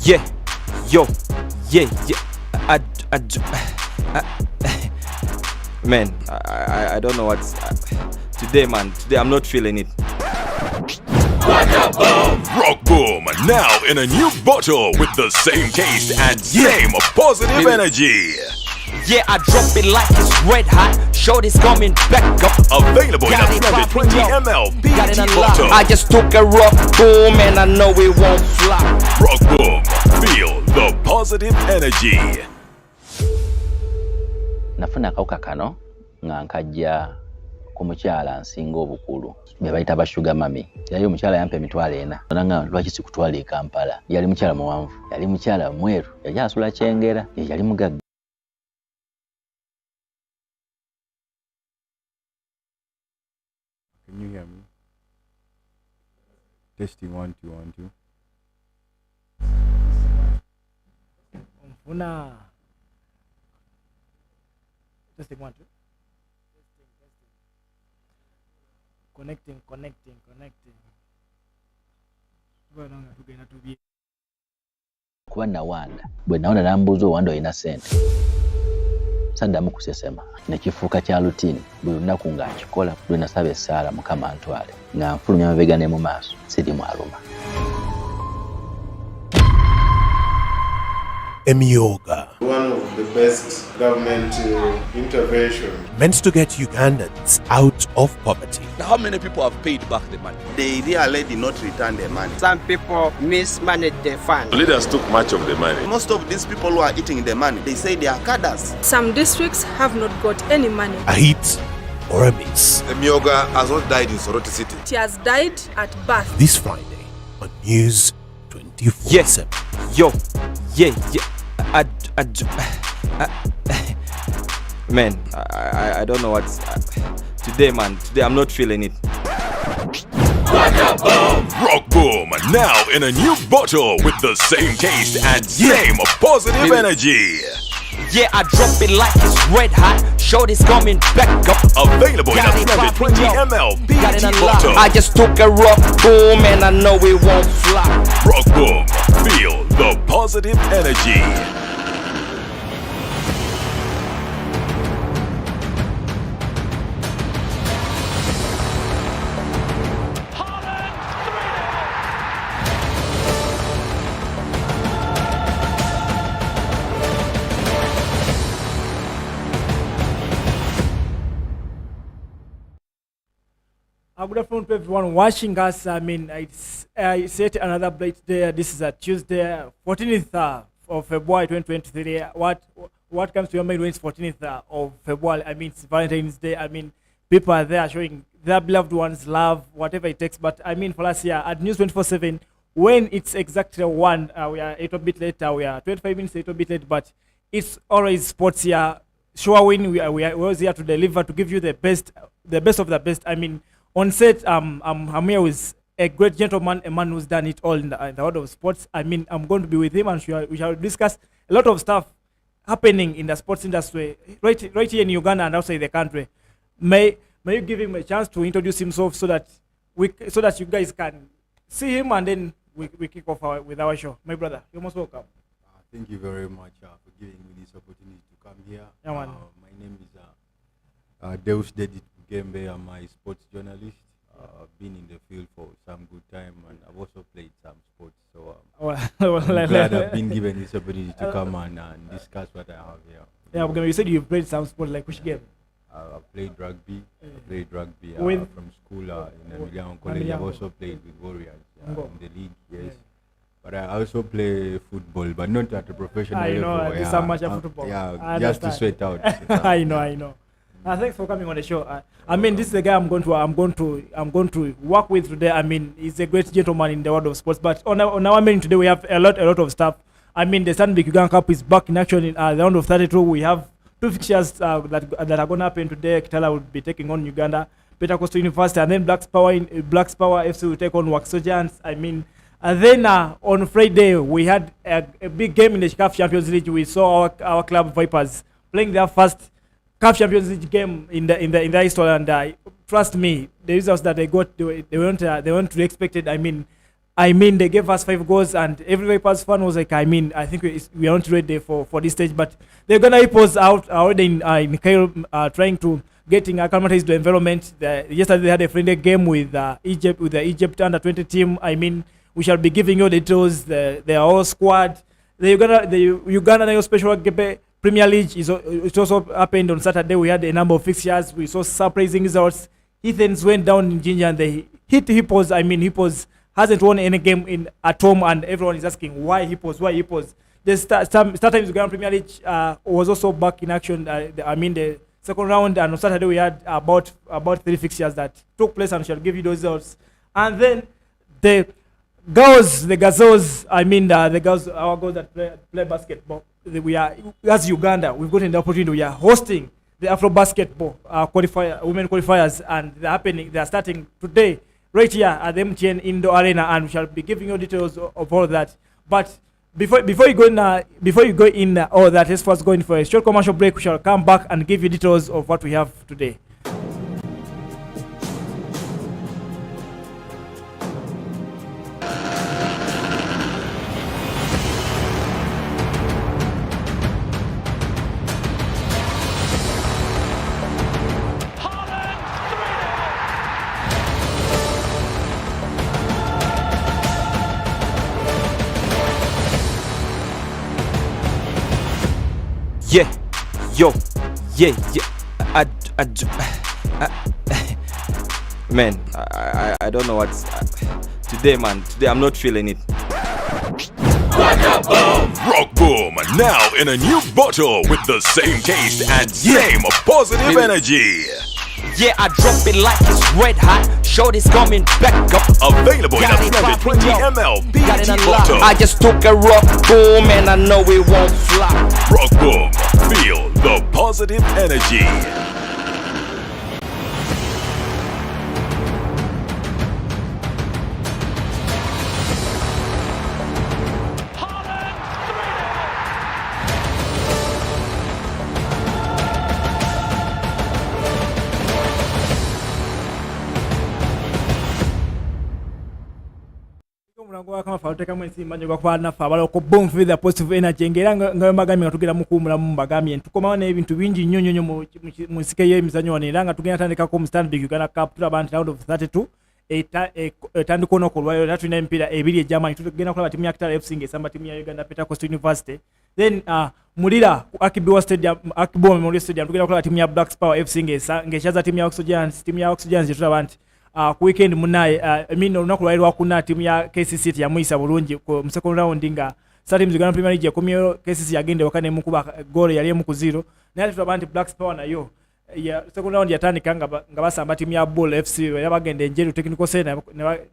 Yeah, yo, yeah. Man, I don't know what's today, man. Today I'm not feeling it. Rock Boom, now in a new bottle with the same taste and same positive energy. Yeah, I drop it like it's red hot. Shorty's coming back up. Available in a 320 ml PET bottle. I just took a Rock Boom and I know it won't flop. Rock Boom, feel the positive energy. Nafuna akawuka kano nga nkajja ku mukyala nsinga obukulu be bayita ba sugar mami. Yali omukyala yampa emitwalo 4. Nanga lwaki sikutwala e Kampala. Yali mukyala muwanvu, yali mukyala mweru, yali asula kyengera, yali mugagga. Can you hear me? Testing 1 2 1 2. Una. Testing 1 2. Connecting. Kuba nawanda bwe nawanda nambuuza owanda olina ssente saddamu kusesema nekifuuka kya lutini buli lunaku nga nkikola bwe nasaba essaala mukama antwale nga nfulumya amabega ne mu maaso siri mwaluma. Emyoga. One of the best government intervention. Meant to get Ugandans out of poverty. How many people have paid back the money? They really did not return their money. Some people mismanaged their funds. Leaders took much of the money. Most of these people who are eating the money, they say they are cadres. Some districts have not got any money. A hit or a miss. Emyoga has not died in Soroti City. It has died at birth. This Friday on News 24/7. Yes, yo, yeah. Man, I don't know what's today, man. Today I'm not feeling it. Rock Boom, now in a new bottle with the same taste and same positive energy. Yeah, I drop it like it's red hot. Shorty's coming back up. Available in a 320 ml PET bottle. I just took a Rock Boom and I know it won't flop. Rock Boom, feel the positive energy. Good afternoon to everyone watching us. I mean, it's set another bright day. This is a Tuesday, 14th of February 2023. What comes to your mind when it's 14th of February? I mean, it's Valentine's Day. I mean, people are there showing their beloved ones love, whatever it takes. But I mean, for us here at News 24/7, when it's exactly 1, we are a little bit later. We are 25 minutes a little bit late, but it's always sports here. Showing we are always here to deliver, to give you the best of the best. I mean, on set, I'm here with a great gentleman, a man who's done it all in the world of sports. I mean, I'm going to be with him and we shall discuss a lot of stuff happening in the sports industry right here in Uganda and outside the country. May you give him a chance to introduce himself so that you guys can see him and then we kick off with our show. My brother, you're most welcome. Thank you very much for giving me this opportunity to come here. Yeah, man. My name is Deus Dedit Gembe. I'm a sports journalist. I've been in the field for some good time and I've also played some sports. So I'm glad I've been given this opportunity to come and discuss what I have here. Yeah, you said you've played some sport, like which game? I've played rugby. With from school in Emiliano College. I've also played with Warriors in the league, yes. Yeah. But I also play football, but not at a professional level. I know, this much of football. Yeah, just to sweat out. I know. Thanks for coming on the show. I mean, this is the guy I'm going to work with today. I mean, he's a great gentleman in the world of sports. But on our menu today, we have a lot of stuff. I mean, the Stanbic Uganda Cup is back in action in the round of 32. We have 2 fixtures that are going to happen today. Kitala will be taking on Uganda, Peter Costa University, and then Blacks Power FC will take on Waxo Giants. I mean, and then on Friday we had a big game in the CAF Champions League. We saw our club Vipers playing their first CAF Champions League game in the history, and trust me, the results that they got, they weren't really expected. I mean, I mean, they gave us 5 goals, and every Vipers fan was like, I mean, I think we are not ready for this stage. But the Uganda Hippos out already in Cairo, trying to getting acclimatized to the environment. Yesterday they had a friendly game with Egypt, with the Egypt under-20 team. I mean, we shall be giving you details. Their whole squad. The Uganda Nile Special Premier League it also happened on Saturday. We had a number of fixtures. We saw surprising results. Heathens went down in Ginger and they hit Hippos. I mean, Hippos hasn't won any game at home, and everyone is asking why Hippos, why Hippos. The Startimes Uganda Premier League was also back in action. The second round, and on Saturday we had about 3 fixtures that took place, and shall give you those results. And then the girls, the girls that play basketball. We are, as Uganda, we've gotten the opportunity. We are hosting the Afro Basketball women qualifiers, and they are starting today right here at the MTN Indoor Arena, and we shall be giving you details of all that. But before you go in all that, let's first go in for a short commercial break. We shall come back and give you details of what we have today. Yeah, yo, yeah. Man, I don't know what's today, man. Today I'm not feeling it. Rock Boom, now in a new bottle with the same taste and same positive energy. Yeah, I drop it like it's red hot. Shorty's coming back up. Available in a blended 20 ml PET bottle. I just took a Rock Boom and I know it won't flop. Rock Boom, feel the positive energy. Boom for the positive energy ngera nga mbagambye tugenda mukuumulamu mbagambye tukomawo n'ebintu bingi nnyo nnyo mu nsike y'emizannyo wano, era nga tugenda tandikako mu Stanbic Uganda Cup tulaba nti round of 32 etandika onokolwayo era tulina emipiira ebiri egy'amaanyi. Tugenda kulaba timu ya Kitale FC ng'esamba timu ya Uganda Pentecost University. Then mulira Akibiwa Memorial Stadium tugenda kulaba timu ya Black Power FC ng'ekyaza timu ya Oxygens. Timu ya Oxygens tulaba nti ku weekend munaye olunaku lwali lwakuna timu ya KCC yamuyisa bulungi mu second round nga Startimes Uganda Premier League yakomyeyo. KCC yagende wakane mukuba goal yali emu ku 0, naye tulaba nti Black Power nayo second round yatandika nga basamba timu ya Bull FC yabagenda enjeru technical center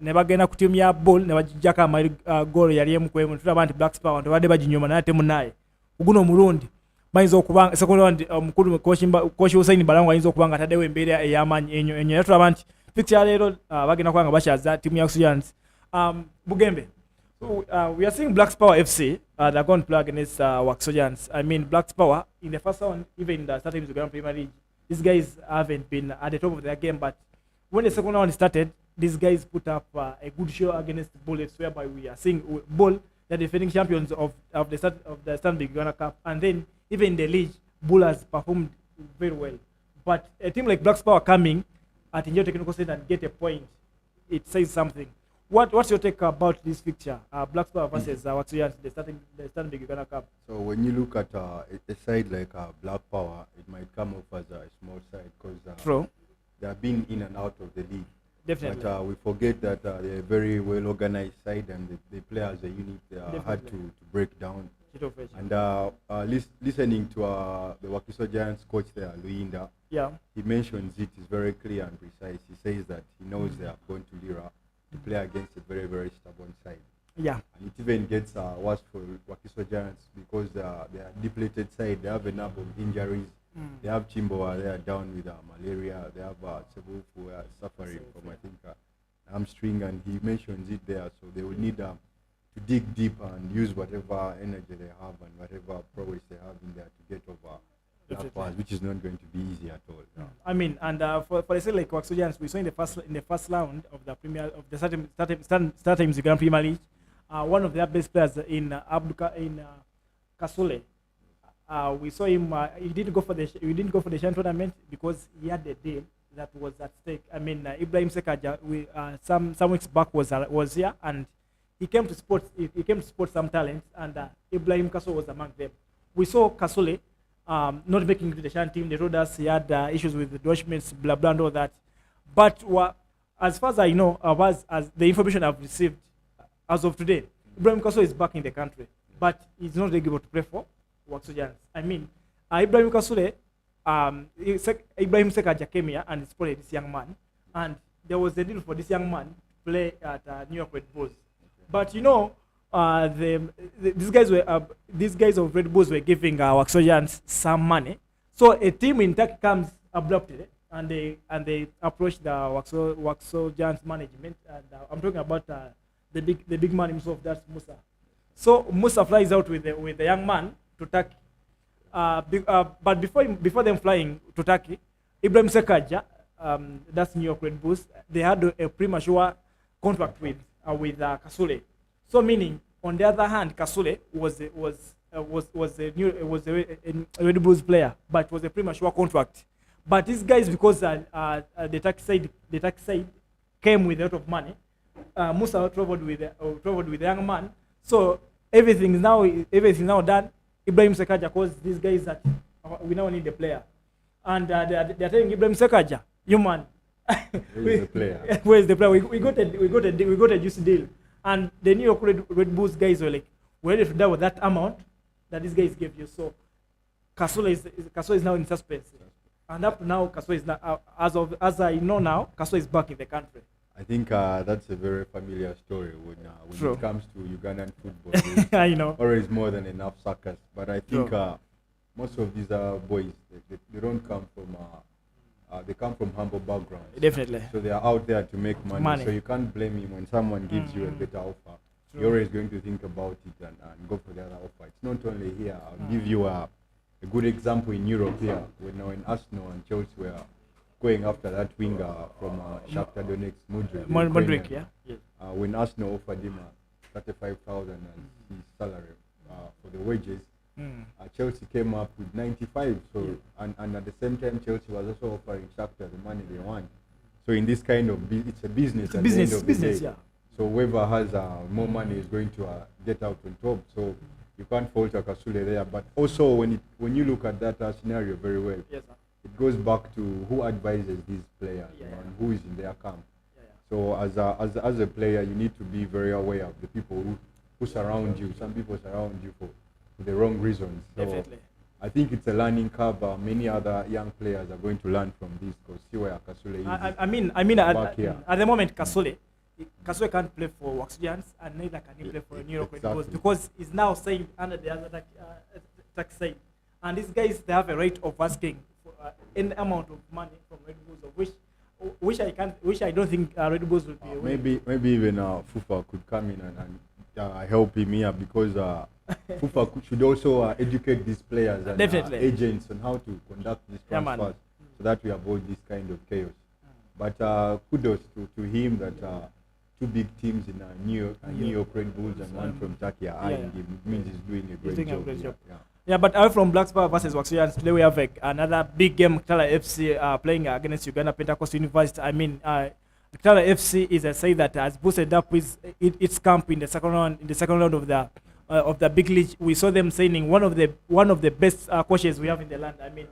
ne bagenda ku timu ya Bull ne bajjaka amali goal yali emu ku emu. Tulaba nti Black Power ntobadde baginyoma naye ate munaye uguno mulundi bayinza okuba second round omukulu coach Hussein Balango ayinza okuba nga ataddewo embeera ey'amaanyi enyo. Tulaba nti picture lero bagenda kwanga bashaza timu ya Oxygens. Bugembe, we are seeing Black Power FC they're going to play against Oxygens. I mean, Black Power in the first round, even in the Startimes Uganda Premier League, these guys haven't been at the top of their game, but when the second round started, these guys put up a good show against Bull FC, whereby we are seeing Bull, the defending champions of the Stanbic Uganda Cup, and then even in the league, Bull has performed very well. But a team like Black Power coming at Injo Technical Center and get a point, it says something. What's your take about this fixture, Black Power versus Oxygens, the Stanbic Uganda Cup? So when you look at a side like Black Power, it might come off as a small side because they have been in and out of the league. Definitely. But we forget that they're a very well organized side and they play as a unit. They are hard to break down. And listening to the Wakiso Giants coach there, Luinda, he mentions it is very clear and precise. He says that he knows they are going to Lira to play against a very, very stubborn side. Yeah. And it even gets worse for Wakiso Giants because they are a depleted side. They have a number of injuries. They have Chimbo they are down with malaria. They have Cebu who are suffering from, I think, hamstring, and he mentions it there. So they will need to dig deep and use whatever energy they have and whatever prowess they have in there to get over pass, which is not going to be easy at all. No. I mean, and for the sake like Waxogians, we saw in the first round of the Star Times Grand Premier League, one of their best players in Kasule. We saw him. He didn't go for the Shan tournament because he had a deal that was at stake. I mean, Ibrahim Sekaja, some weeks back was here, and he came to sport some talents, and Ibrahim Kasule was among them. We saw Kasule not making the Shan team. They told us he had issues with the Deutschmans, blah blah and all that. But as far as I know, as the information I've received as of today, Ibrahim Kasule is back in the country, but he's not able to play for Waxogians. I mean, Ibrahim Kasule, Ibrahim Sekaja came here and spotted this young man, and there was a deal for this young man to play at New York Red Bulls. But you know, these guys of Red Bulls were giving Waxogians some money. So a team in Turkey comes abruptly, and they approach the Waxogians management, and I'm talking about the big man himself, that's Musa. So Musa flies out with the young man to Turkey. But before them flying to Turkey, Ibrahim Sekaja, that's New York Red Bulls, they had a premature contract with Kasule. So meaning, on the other hand, Kasule was a Red Bulls player, but it was a premature contract. But these guys, because the Turkey side came with a lot of money, Musa traveled with the young man. So everything is now done. Ibrahim Sekaja calls these guys that we now need a player, and they're telling Ibrahim Sekaja, you man, where's the player? Where's the player? We got a juicy deal, and the New York Red Bulls guys were like, we're ready to die with that amount that these guys gave you. So Kasule is now in suspense, and up to now Kasule is now, as I know now, Kasule is back in the country. I think that's a very familiar story when it comes to Ugandan football. I know. Always more than enough suckers. But I think most of these boys, they don't come from, they come from humble backgrounds. Definitely. So they are out there to make money. So you can't blame him when someone gives you a better offer. You're always going to think about it and go for the other offer. It's not only here. I'll give you a good example in Europe here. When Arsenal and Chelsea were going after that winger from Shakhtar Donetsk, Mudryk, yeah. When Arsenal offered him 35,000 as his salary for the wages, Chelsea came up with 95. So and at the same time, Chelsea was also offering Shakhtar the money they want. So in this kind of it's a business. It's a business, yeah. So whoever has more money is going to get out on top. So you can't fault Kasule there. But also when you look at that scenario very well. Yes, sir. It goes back to who advises these players and who is in their camp. So as a player, you need to be very aware of the people who surround you. Some people surround you for the wrong reasons. So definitely. I think it's a learning curve. Many other young players are going to learn from this because see where Kasule is. I mean, at the moment, Kasule can't play for Waxogians, and neither can he play for New York Red Bulls because he's now signed under the other tax side. And these guys, they have a right of asking any amount of money from Red Bulls, of which I don't think Red Bulls will be. Maybe even FUFA could come in and help him here because FUFA should also educate these players and agents on how to conduct these transfers so that we avoid this kind of chaos. But kudos to him that two big teams in New York Red Bulls and one from Turkey are eyeing him. It means he's doing a great job. Yeah, but away from Black Star versus Waxogians, today we have another big game. Kitala FC playing against Uganda Pentecost University. I mean, Kitala FC is a side that has boosted up with its camp in the second round of the big league. We saw them signing one of the best coaches we have in the land. I mean,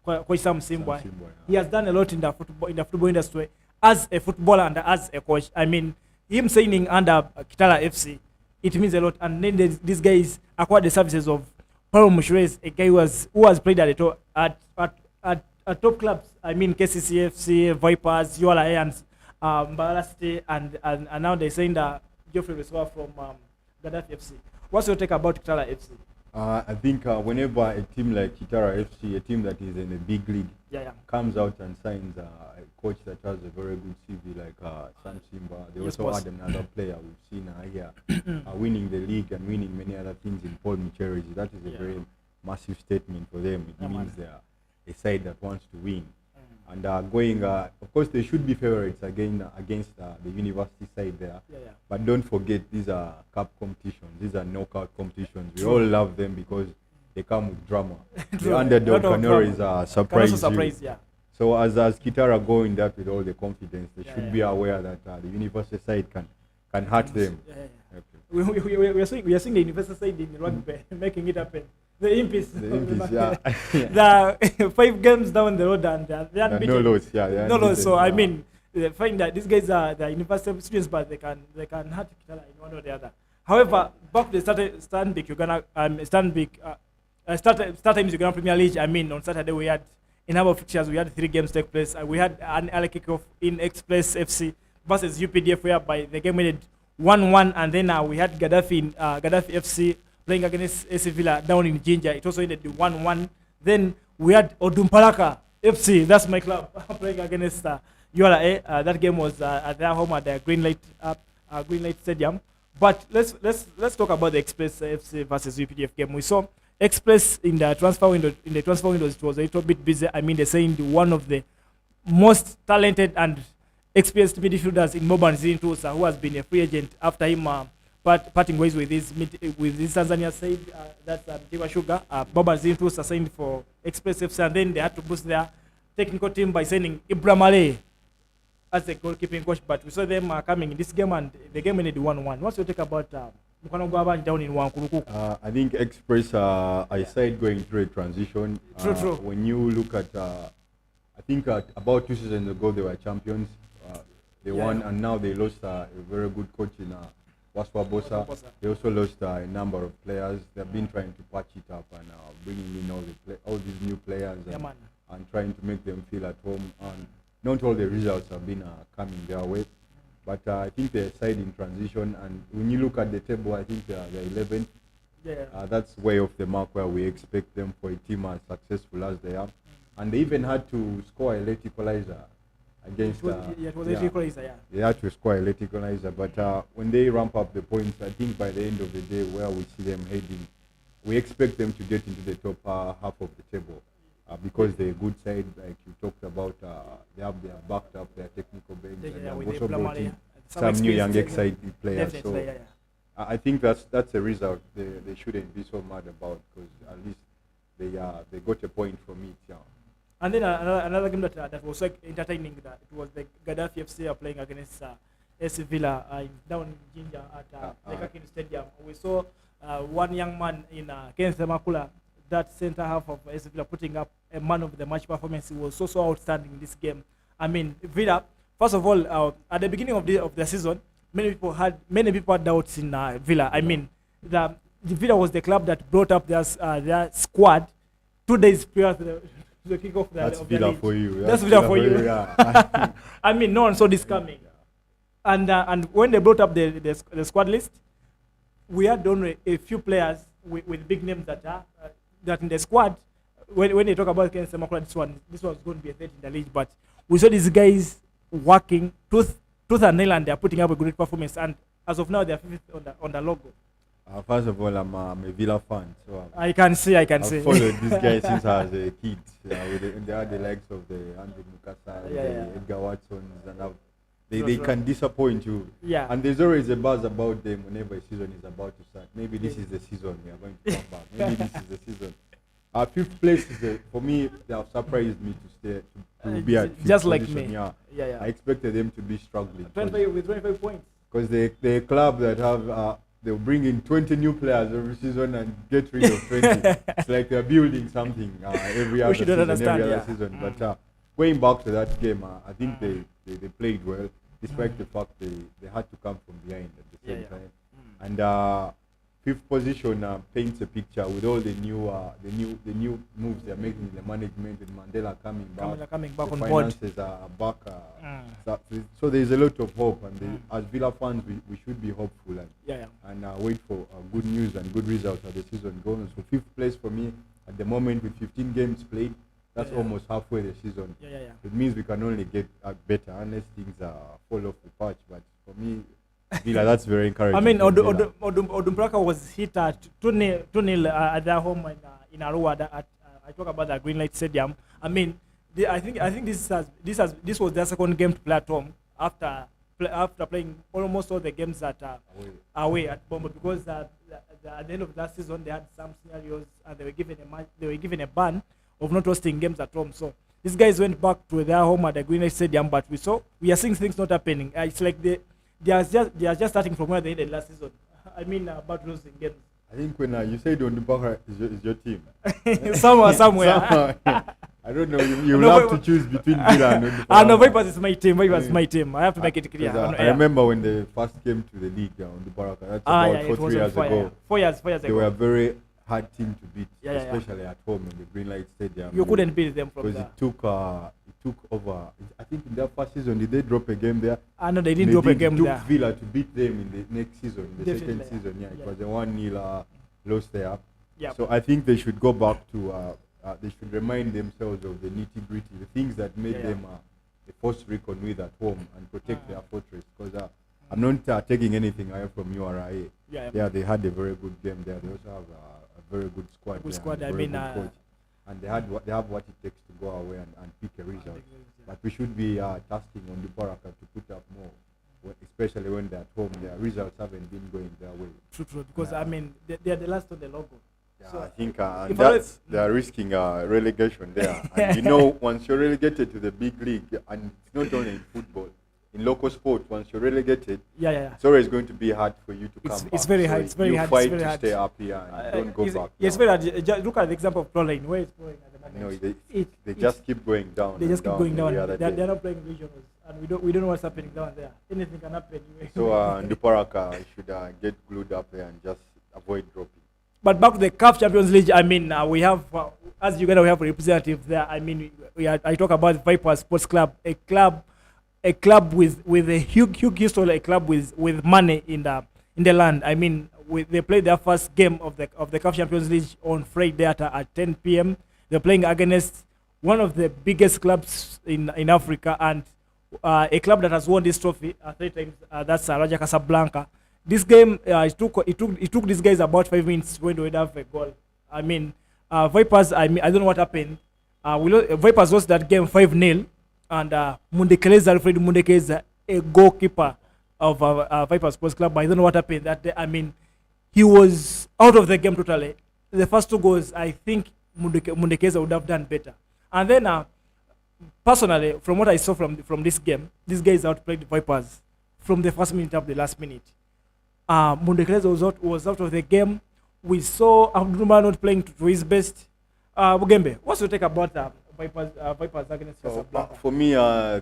Coach Sam Simbwa. He has done a lot in the football industry as a footballer and as a coach. I mean, him signing under Kitala FC, it means a lot. And then these guys acquired the services of Paulo Mushirez, a guy who has played at top clubs. I mean, KCCFC, Vipers, ULA Lions, Mbarasti, and now they're saying that Geoffrey Reswa from Gaddafi FC. What's your take about Kitara FC? I think whenever a team like Kitara FC, a team that is in a big league, comes out and signs a coach that has a very good CV like Sam Simba, they also had another player we've seen here winning the league and winning many other things in Paul Micherizi. That is a very massive statement for them. It means a side that wants to win. And going, of course, they should be favorites against the university side there. But don't forget, these are cup competitions. These are knockout competitions. We all love them because they come with drama. The underdog can always surprise you. So as Kitara go in that with all the confidence, they should be aware that the university side can hurt them. We are seeing the university side in rugby making it happen. The Impies, the 5 games down the road and they are no loss. No loss. So I mean, they find that these guys are the university students, but they can hurt Kitara in one or the other. However, back to the Stanbic Uganda Premier League. I mean, on Saturday we had a number of fixtures. We had 3 games take place. We had an early kickoff in Express FC versus UPDF, whereby the game ended 1-1, and then we had Gaddafi FC playing against AC Villa down in Jinja. It also ended 1-1. Then we had Odumpalaka FC, that's my club, playing against URA. That game was at their home at the Greenlight Stadium. But let's talk about the Express FC versus UPDF game. We saw Express in the transfer window. In the transfer windows, it was a little bit busy. I mean, they signed one of the most talented and experienced midfielders in Boban Zintusa, who has been a free agent after him parting ways with his Tanzania side. That's Mtibwa Sugar. Boban Zintusa signed for Express FC, and then they had to boost their technical team by signing Ibrahim Ali as the goalkeeping coach. But we saw them coming in this game, and the game ended 1-1. What's your take about down in Wankuruku? I think Express I said going through a transition. True. When you look at, I think about 2 seasons ago they were champions. They won, and now they lost a very good coach in Waswa Bosa. They also lost a number of players. They've been trying to patch it up and bringing in all these new players and trying to make them feel at home. And not all the results have been coming their way. But I think they're side in transition, and when you look at the table, I think they're 11th. That's way off the mark where we expect them for a team as successful as they are. And they even had to score a late equalizer against. They had to score a late equalizer, but when they ramp up the points, I think by the end of the day, where we see them heading, we expect them to get into the top half of the table. Because they're a good side, like you talked about, they have their backed up their technical bench, and they have also brought in some new young exciting players. So I think that's a result they shouldn't be so mad about, because at least they got a point from it. Yeah. And then another game that was like entertaining, that it was the Gaddafi FC playing against AC Villa down in Jinja at Lekakin Stadium. We saw one young man in Kenneth Makula, that center half of AC Villa, putting up a man of the match performance. He was so outstanding in this game. I mean, Villa, first of all, at the beginning of the season, many people had doubts in Villa. I mean, the Villa was the club that brought up their squad 2 days prior to the kickoff. That's Villa for you. That's Villa for you. Yeah. I mean, no one saw this coming. And when they brought up the squad list, we had only a few players with big names that in the squad. When they talk about Ken Semakula, this was going to be a threat in the league, but we saw these guys working tooth and nail, and they're putting up a great performance. And as of now, they're 5th on the logo. First of all, I'm a Villa fan, so I can see. I've followed this guy since I was a kid. They are the likes of the Andrew Mukasa, the Edgar Watsons, and they can disappoint you. Yeah. And there's always a buzz about them whenever a season is about to start. Maybe this is the season we are going to come back. Maybe this is the season. 5th place is for me. They have surprised me to be at 5th just like position. me. Yeah. I expected them to be struggling. 25 points. Because they're a club that have they'll bring in 20 new players every season and get rid of 20. It's like they're building something every other season. But going back to that game, I think they played well, despite the fact they had to come from behind at the same time. And 5th position paints a picture with all the new moves they're making in the management, with Mandela coming back on board. Finances are back. So there's a lot of hope, and as Villa fans, we should be hopeful and wait for good news and good results as the season goes. So 5th place for me at the moment, with 15 games played, that's almost halfway the season. It means we can only get better unless things fall off the patch. But for me, Villa, that's very encouraging. I mean, Odumbraka was hit at 2-0 at their home in Arua. I talk about the Greenlight Stadium, I mean, I think this was their second game to play at home after playing almost all the games that are away at Bombo, because at the end of last season they had some scenarios and they were given a ban of not hosting games at home. So these guys went back to their home at the Greenwich Stadium, but we are seeing things not happening. It's like they are just starting from where they ended last season. I mean, about losing games. I think when you said on the back is your team. somewhere. I don't know. You will have to choose between Villa and Onduparaka. No, Vipers is my team. Vipers is my team. I have to make it clear. I remember when they first came to the league on Onduparaka. That's about 4 years ago. 4 years ago. They were a very hard team to beat, especially at home in the Greenlight Stadium. You couldn't beat them from there. Because it took over. I think in their first season, did they drop a game there? No, they didn't drop a game there. It took Villa to beat them in the next season, in the second season. Yeah, it was a 1-0 loss there. Yep. So I think they should go back to. They should remind themselves of the nitty-gritty, the things that made them a force to reckon with at home and protect their fortress. Because I'm not taking anything away from URA. Yeah, they had a very good game there. They also have a very good squad. Good squad. I mean, coach. And they have what it takes to go away and pick a result. But we should be tasking on the Baraka to put up more, especially when they're at home. Their results haven't been going their way. True. Because I mean, they are the last on the logo. Yeah, so I think they are risking relegation there. And once you're relegated to the big league, and it's not only in football, in local sport, once you're relegated, it's always going to be hard for you to come back. It's very hard. It's very hard. You fight to stay up here and don't go back. It's very hard. Just look at the example of Pro Line. Where it's going at the moment. No, they just keep going down. They just keep going down. They're not playing regionals, and we don't know what's happening down there. Anything can happen. So Onduparaka should get glued up there and just avoid dropping. But back to the CAF Champions League, I mean, we have, as Uganda, we have a representative there. I mean, I talk about Vipers Sports Club, a club with a huge history, a club with money in the land. I mean, they played their first game of the CAF Champions League on Friday at 10 p.m. They're playing against one of the biggest clubs in Africa, and a club that has won this trophy 3 times. That's Raja Casablanca. This game, it took these guys about 5 minutes when they would have a goal. I mean, Vipers. I don't know what happened. Vipers lost that game 5-0, and Alfred Mundekeleza, a goalkeeper of Vipers Sports Club. I don't know what happened that day. I mean, he was out of the game totally. The first 2 goals, I think Mundekeleza would have done better. And then, personally, from what I saw from this game, these guys outplayed the Vipers from the first minute up to the last minute. Mundekeleza was out of the game. We saw Abdullah not playing to his best. Bugembe, what's your take about Vipers against Casablanca? For me,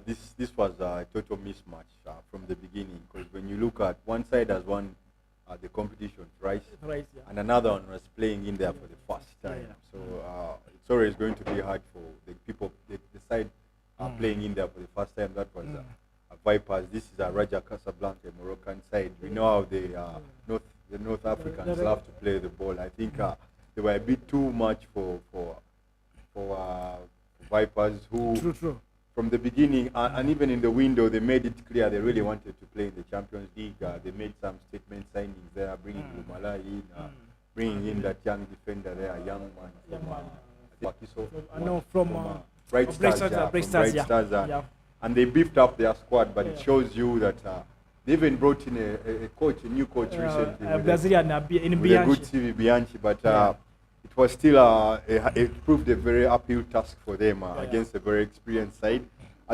this was a total mismatch from the beginning, because when you look at one side has won the competition twice, and another one was playing in there for the first time. So it's always going to be hard for the people, the side playing in there for the first time. That was Vipers. This is a Raja Casablanca, Moroccan side. We know how the North Africans love to play the ball. I think they were a bit too much for Vipers, who true. From the beginning and even in the window, they made it clear they really wanted to play in the Champions League. They made some statement signings there, bringing Lumala in, bringing in that young defender there, a young man from Bright Stars. And they beefed up their squad, but it shows you that they even brought in a new coach recently. Brazilian with a good CV, Bianchi, but it was still it proved a very uphill task for them against a very experienced side.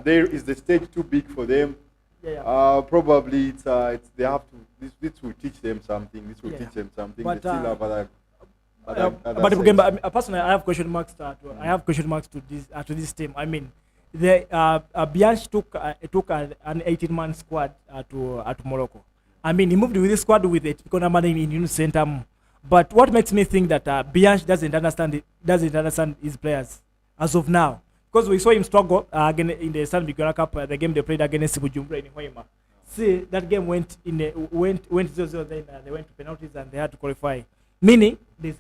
Is the stage too big for them? Probably they have to. This will teach them something. This will teach them something. But, they still have other but personally, I have question marks. To this team. I mean, Bianchi took an 18-man squad to Morocco. I mean, he moved with this squad with a typical number in center. But what makes me think that Bianchi doesn't understand his players as of now, because we saw him struggle again in the San Miguel Cup, the game they played against Bujumbura in Hoima. See, that game went 0-0. Then they went to penalties and they had to qualify. Meaning they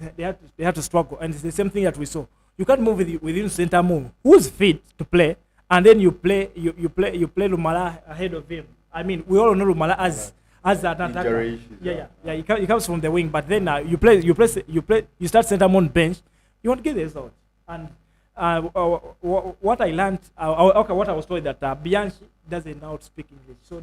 had to struggle, and it's the same thing that we saw. You can't move within center move who's fit to play, and then you play Lumala ahead of him. I mean, we all know Lumala as an attacker. He comes from the wing, but then you start center on bench, you won't get the result. And what I learned, okay, what I was told that Bianchi doesn't know how to speak English, so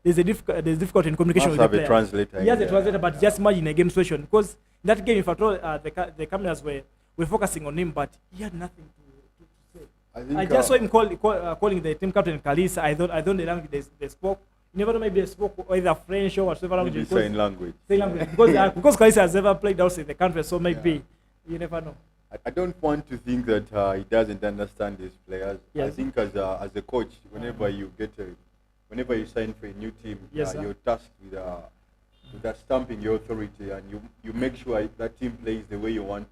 there's difficulty in communication with the player. Have a translator. He has a translator, but just imagine a game situation, because that game, if at all, the cameras were focusing on him, but he had nothing to say. I just saw him calling the team captain Kalisa. I thought the language they spoke. You never know, maybe they spoke either French or whatever language. Maybe sign language. Because Kalisa has never played outside the country, so maybe you never know. I don't want to think that he doesn't understand his players. Yes. I think as a coach, whenever you sign for a new team, you're tasked with stamping your authority, and you make sure that team plays the way you want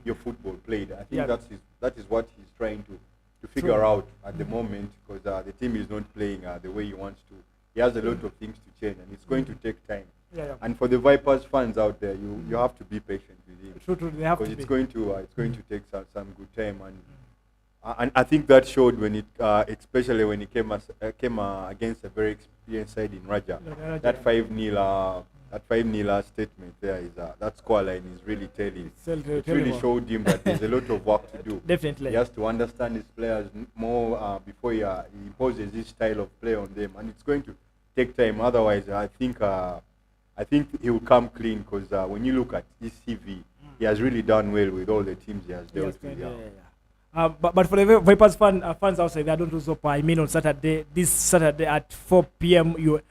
your football played. I think that is what he's trying to figure out at the moment, because the team is not playing the way he wants to. He has a lot of things to change, and it's going to take time. And for the Vipers fans out there, you have to be patient with him. True, they have to be. Because it's going to take some good time, and I think that showed when it, especially when he came against a very experienced side in Raja. That 5-0 statement there is that scoreline is really telling. It really showed him that there's a lot of work to do. Definitely. He has to understand his players more before he imposes his style of play on them, and it's going to take time. Otherwise, I think he will come clean, because when you look at his CV, he has really done well with all the teams he has dealt with. But for the Vipers fans outside, they don't lose hope. I mean, on this Saturday at 4 p.m., you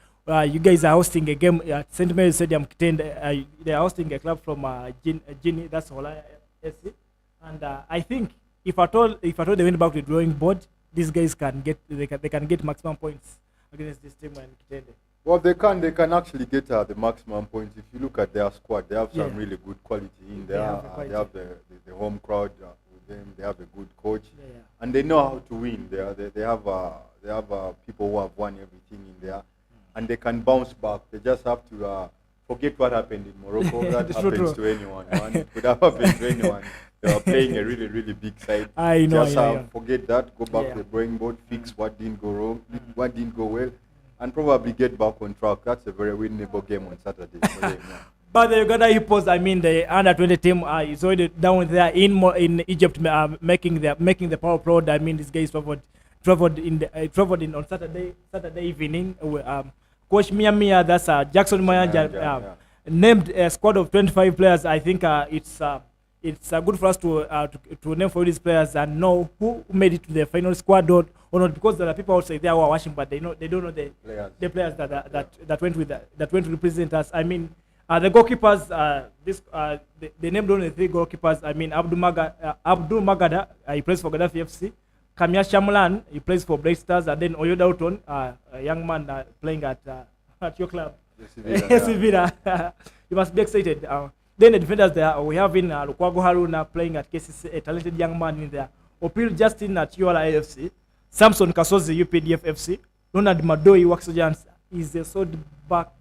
guys are hosting a game at St. Mary's Stadium. They are hosting a club from Guinea, that's Hola SC. And I think if at all they went back to the drawing board, these guys can get maximum points against this team and Kitende. Well, they can actually get the maximum points. If you look at their squad, they have some really good quality in there. They have the home crowd with them. They have a good coach, and they know how to win. They have people who have won everything in there, and they can bounce back. They just have to forget what happened in Morocco. That happens to anyone. It could have happened to anyone. They are playing a really, really big side. Forget that. Go back to the drawing board. Fix what didn't go wrong, what didn't go well, and probably get back on track. That's a very winnable game on Saturday. But the Uganda Hippos, I mean, the under-20 team is already down there in Egypt, making the power proud. I mean, these guys traveled in on Saturday evening. Coach Mia, that's Jackson Mayanja, named a squad of 25 players. I think it's good for us to name for these players and know who made it to the final squad or not, because there are people outside there who are watching, but they don't know the players that went to represent us. I mean, the goalkeepers, they named only 3 goalkeepers. I mean, Abdul Magada, he plays for Gaddafi FC. Kamia Shamlan, he plays for Bright Stars, and then Oyo Doughton, a young man playing at your club. Yes, you must be excited. Then the defenders there, we have in Lukwago Haruna playing at KCC, a talented young man in there. Opil Justin at URA AFC. Samson Kasozi, UPDF FC. Ronald Madoi, Waxo Giants, is a solid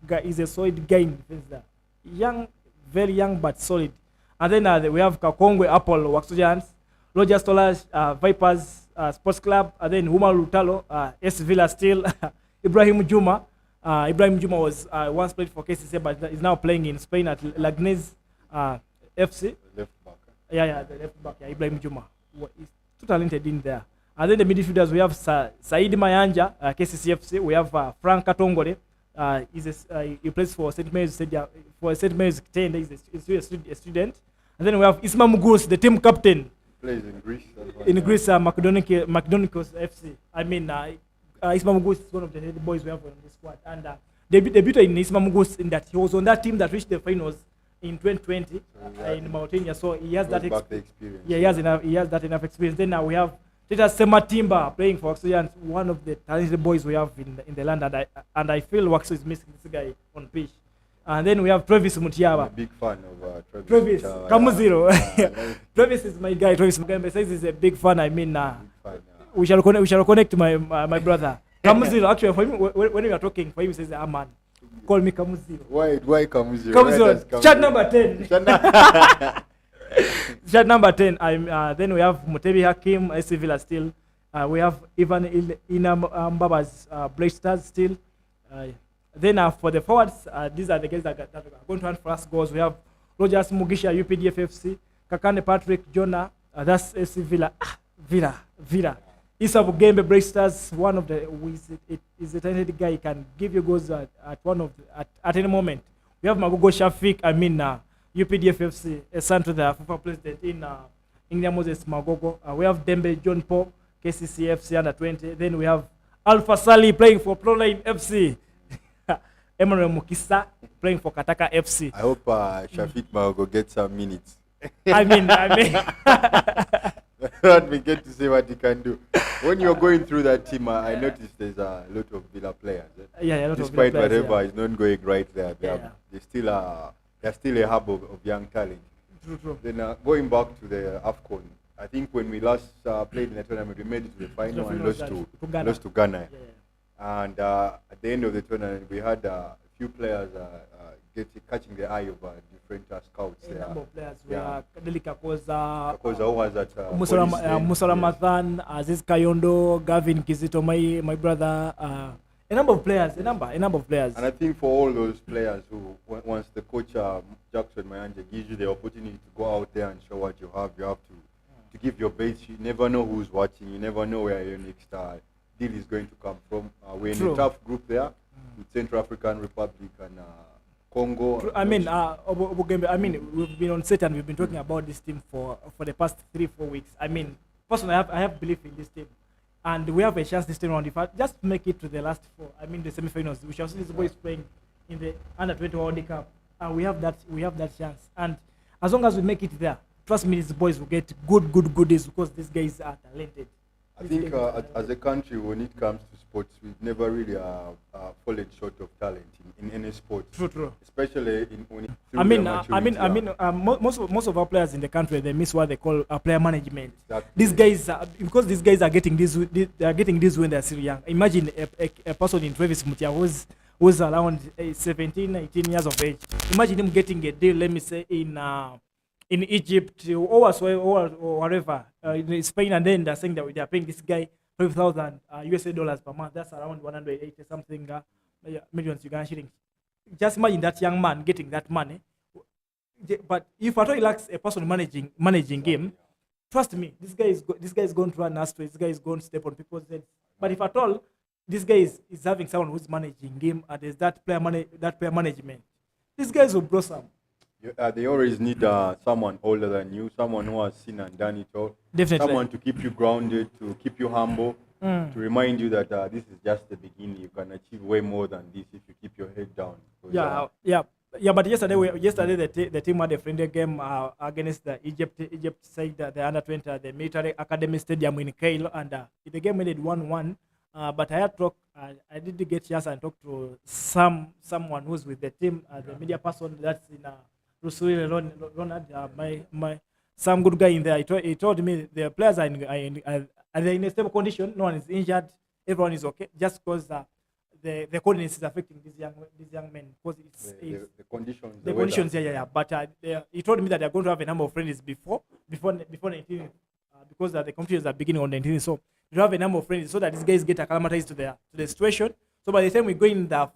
guy in defense there. Young, very young, but solid. And then we have Kakongwe Apple, Waxo Giants. Roger Stolas, Vipers Sports Club, and then Huma Lutalo, S Villa still. Ibrahim Juma. Ibrahim Juma was once played for KCC, but is now playing in Spain at Lagnes FC. Left back. The left back. Ibrahim Juma. He's too talented in there. And then the midfielders, we have Said Mayanja, KCC FC. We have Frank Katongole. He plays for St. Mary's Kitende. He's a student. And then we have Isma Mugus, the team captain. Plays in Greece. In Greece, Macedonicos FC. I mean, Isma Mugus is one of the head boys we have on this squad. And the beauty in Isma Mugus in that he was on that team that reached the finals in 2020 in Mauritania. So he has that experience. Yeah, he has that enough experience. Then now we have Titus Sematimba playing for Oxygen, one of the talented boys we have in the land. And I feel Waxo is missing this guy on pitch. And then we have Travis Mutiaba. I'm a big fan of Travis. Kamuziro. Travis is my guy. Travis Mugambe says he's a big fan. I mean, we shall connect to my brother. Kamuziro, actually, for him, when we are talking, for him, he says, man, call me Kamuziro. Why Kamuziro? Kamuziro. Chat number 10. Chat number 10. Then we have Mutebi Hakim, SC Villa still. We have Ivan Inambaba's Black Stars still. Then for the forwards, these are the guys that are going to run for us goals. We have Rogers Mugisha, UPDF FC, Kakane Patrick, Jonah, That's AC Villa. Villa. Issa Bugembe Brewsters, one of the is a talented guy. He can give you goals at at any moment. We have Magogo Shafik. UPDFFC, a son to the FIFA president in England, Moses Magogo. We have Dembe John Paul, KCCFC under 20. Then we have Alpha Sali playing for Proline FC. Emmanuel Mukisa playing for Kataka FC. I hope Shafik Magogo gets some minutes. I mean. Let me get to see what he can do. When you're going through that team, I noticed there's a lot of Villa players. Yeah, a lot despite of Villa players, whatever is not going right there, they're still a hub of young talent. True. Then going back to the AFCON, I think when we last played in the tournament, we made it to the final and lost to Ghana. Yeah. And at the end of the tournament, we had a few players catching the eye of different scouts. A number of players. We are Delika Koza, who was at Musa Ramadhan, Aziz Kayondo, Gavin Kizito, my brother. A number of players. And I think for all those players who, once the coach Jackson Mayanja gives you the opportunity to go out there and show what you have to give your best. You never know who's watching. You never know where your next deal is going to come from. We're in a tough group there with Central African Republic and Congo. We've been on set and we've been talking about this team for the past 3-4 weeks. Personally, I have belief in this team. And we have a chance this time around. If I just make it to the last 4, the semi-finals, we shall see these boys playing in the Under-20 World Cup. And we have that chance. And as long as we make it there, trust me, these boys will get good goodies because these guys are talented. I think as a country, when it comes to sports, we've never really fallen short of talent in any sport. True. Especially most of our players in the country, they miss what they call player management. Exactly. These guys, because these guys are getting this, they are getting this when they're still young. Imagine a person in Travis Mutia who's around 17, 18 years of age. Imagine him getting a deal, let me say, in Egypt or wherever, in Spain, and then they're saying that they are paying this guy $5,000 US per month. That's around 180 something millions Ugandan shillings. Just imagine that young man getting that money. But if at all he lacks a person managing game, trust me, this guy is going to run astray. This guy is going to step on people's heads. But if at all this guy is having someone who's managing game and there's that player management, these guys will blossom. They always need someone older than you, someone who has seen and done it all. Definitely. Someone to keep you grounded, to keep you humble, to remind you that this is just the beginning. You can achieve way more than this if you keep your head down. But yesterday the team had a friendly game against the Egypt side, the under-20, the military academy stadium in Cairo, and the game ended 1-1. But I did get a chance and talk to someone who's with the team, the media person that's in Rusuri Ronald, some good guy in there. He told me the players are in a stable condition. No one is injured. Everyone is okay. Just because the coldness is affecting these young men. Because the conditions. The conditions, yeah. But he told me that they're going to have a number of friends before 19, because the competitions are beginning on 19. So you have a number of friends so that these guys get acclimatized to the situation. So by the time we go in the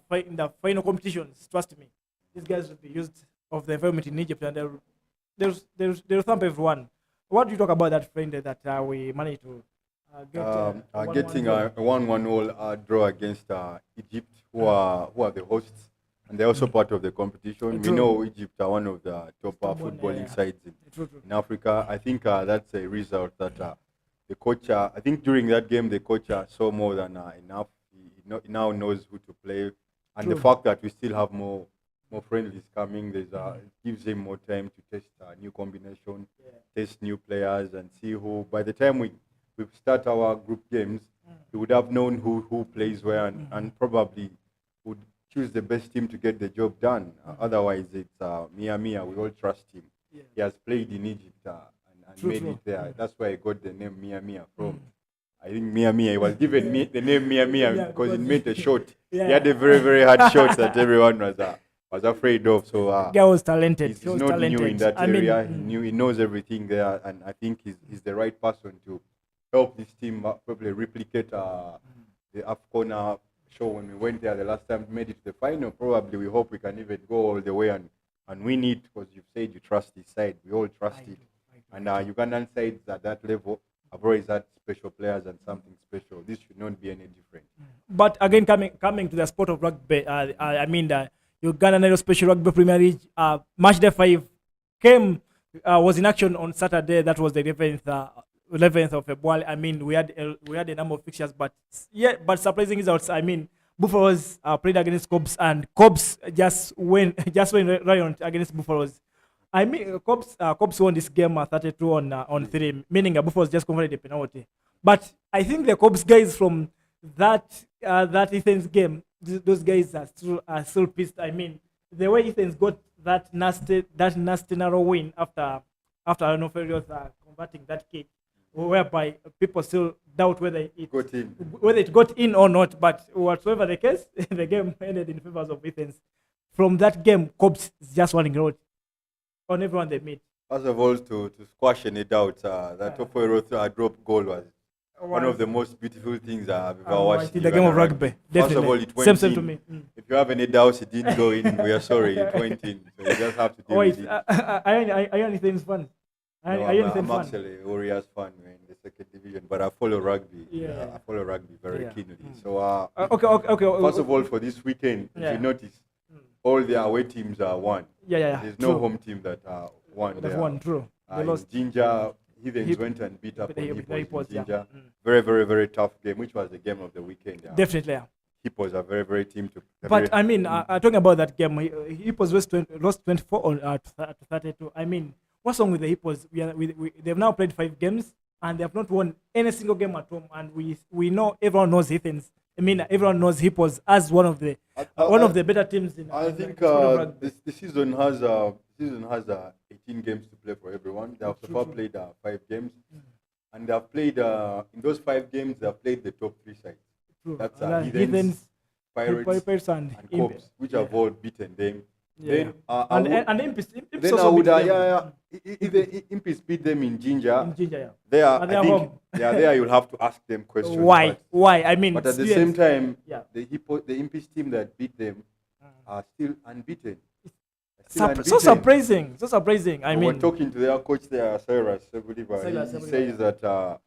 final competitions, trust me, these guys will be used of the environment in Egypt, and they'll thump everyone. What do you talk about that friend that we managed to get? Getting a 1-1 draw against Egypt, who are the hosts, and they're also part of the competition. We know Egypt are one of the top footballing sides in Africa. I think that's a result that the coach, I think during that game, the coach saw more than enough. He now knows who to play, and the fact that we still have more friendlies coming, it gives him more time to test new combination, test new players, and see who. By the time we start our group games, he would have known who plays where, and probably would choose the best team to get the job done. Otherwise, it's Mia. We all trust him. Yeah. He has played in Egypt and made it there. That's why I got the name Mia from. I think Mia. He was given the name Mia because it made a shot. He had a very, very hard shot that everyone was afraid of. So guy was talented. He's not new in that area. He knows everything there, and I think he's the right person to help this team probably replicate the AFCON show when we went there the last time, made it to the final. Probably we hope we can even go all the way and win it, because you've said you trust this side. We all trust it. And Ugandan sides at that level have always had special players and something special. This should not be any different. But again, coming to the sport of rugby, I mean the Uganda National Special Rugby Premier League match day 5 was in action on Saturday. That was the 11th of February. I mean, we had a number of fixtures, but surprising results. I mean, Buffaloes played against Cobs, and Cobs just went right against Buffaloes. I mean, Cobs won this game 32 on 3, meaning Buffaloes just converted the penalty. But I think the Cobs guys from that Ethan's game, those guys are still pissed. I mean, the way Ethan's got that nasty narrow win after Anofelio's converting that kick, whereby people still doubt whether it got in or not. But whatsoever the case, the game ended in favor of Ethan's. From that game, Cobs is just running road on everyone they meet. First of all, to squash any doubt, that Ofoero drop goal was one of the most beautiful things I've ever watched in the game of rugby. Definitely. First of all, it went Same in. to me. If you have any doubts, it didn't go in. We are sorry, it went in. So you just have to deal with it. I only think it's fun. I'm actually a Warriors fan in the second division, but I follow rugby. I follow rugby very keenly. So okay. First of all, for this weekend, if you notice, all the away teams are won. There's no home team that won. They've won, true. They lost. Ginger Heathens went and beat up on Hippos in Ginger. Very, very, very tough game, which was the game of the weekend. Definitely. Hippos are very, very team to. But I mean, talking about that game, Hippos lost 24 to 32. I mean, what's wrong with the Hippos? They've now played 5 games and they have not won any single game at home. And we know, everyone knows Heathens. I mean, everyone knows Hippos as one of the better teams in. I think the season has 18 games to play for everyone. They have so far played 5 games, and they have played in those 5 games. They have played the top 3 sides. That's Heathens, Pirates, and Cobs, which have all beaten them. Then Impis if the Impis beat them in Ginger, there you'll have to ask them questions. Why? I mean, but at the same time, the Impis team that beat them are still unbeaten. So surprising. I mean, we're talking to their coach there, Cyrus. He says that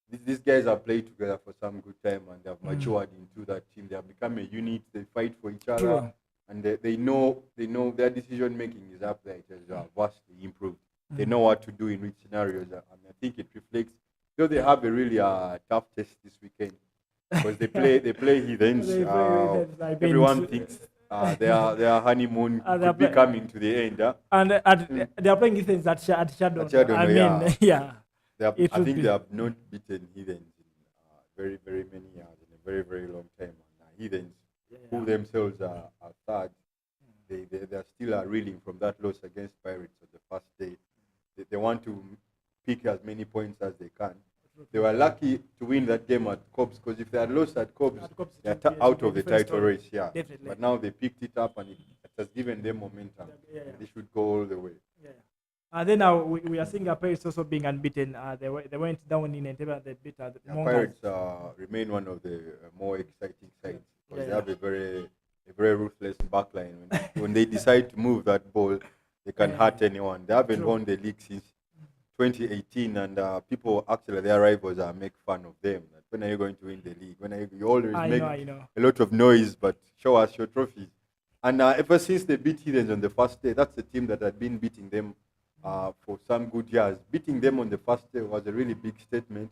these guys have played together for some good time and they have matured into that team. They have become a unit. They fight for each other. True. And they know their decision making is up there. It has vastly improved. They know what to do in which scenarios, and I think it reflects. So they have a really tough test this weekend because they play Heathens. Everyone thinks their honeymoon could be coming to the end. And they are playing Heathens at Shadow. I mean, I think they have not beaten Heathens in very, very many years, in a very, very long time. And Heathens, who themselves are third, they are still reeling from that loss against Pirates on the first day. They want to pick as many points as they can. They were lucky to win that game at Cobs, because if they had lost at Cobs, they're out of the title race. Definitely. But now they picked it up and it has given them momentum. They should go all the way. And then now we are seeing Pirates also being unbeaten. They went down in Entebbe. They beat the Pirates remain one of the more exciting sides. Because they have a very ruthless backline. When they decide to move that ball, they can hurt anyone. They haven't won the league since 2018, and people actually, their rivals make fun of them. Like, when are you going to win the league? You always make a lot of noise, but show us your trophies. And ever since they beat Heathens on the first day, that's the team that had been beating them for some good years. Beating them on the first day was a really big statement,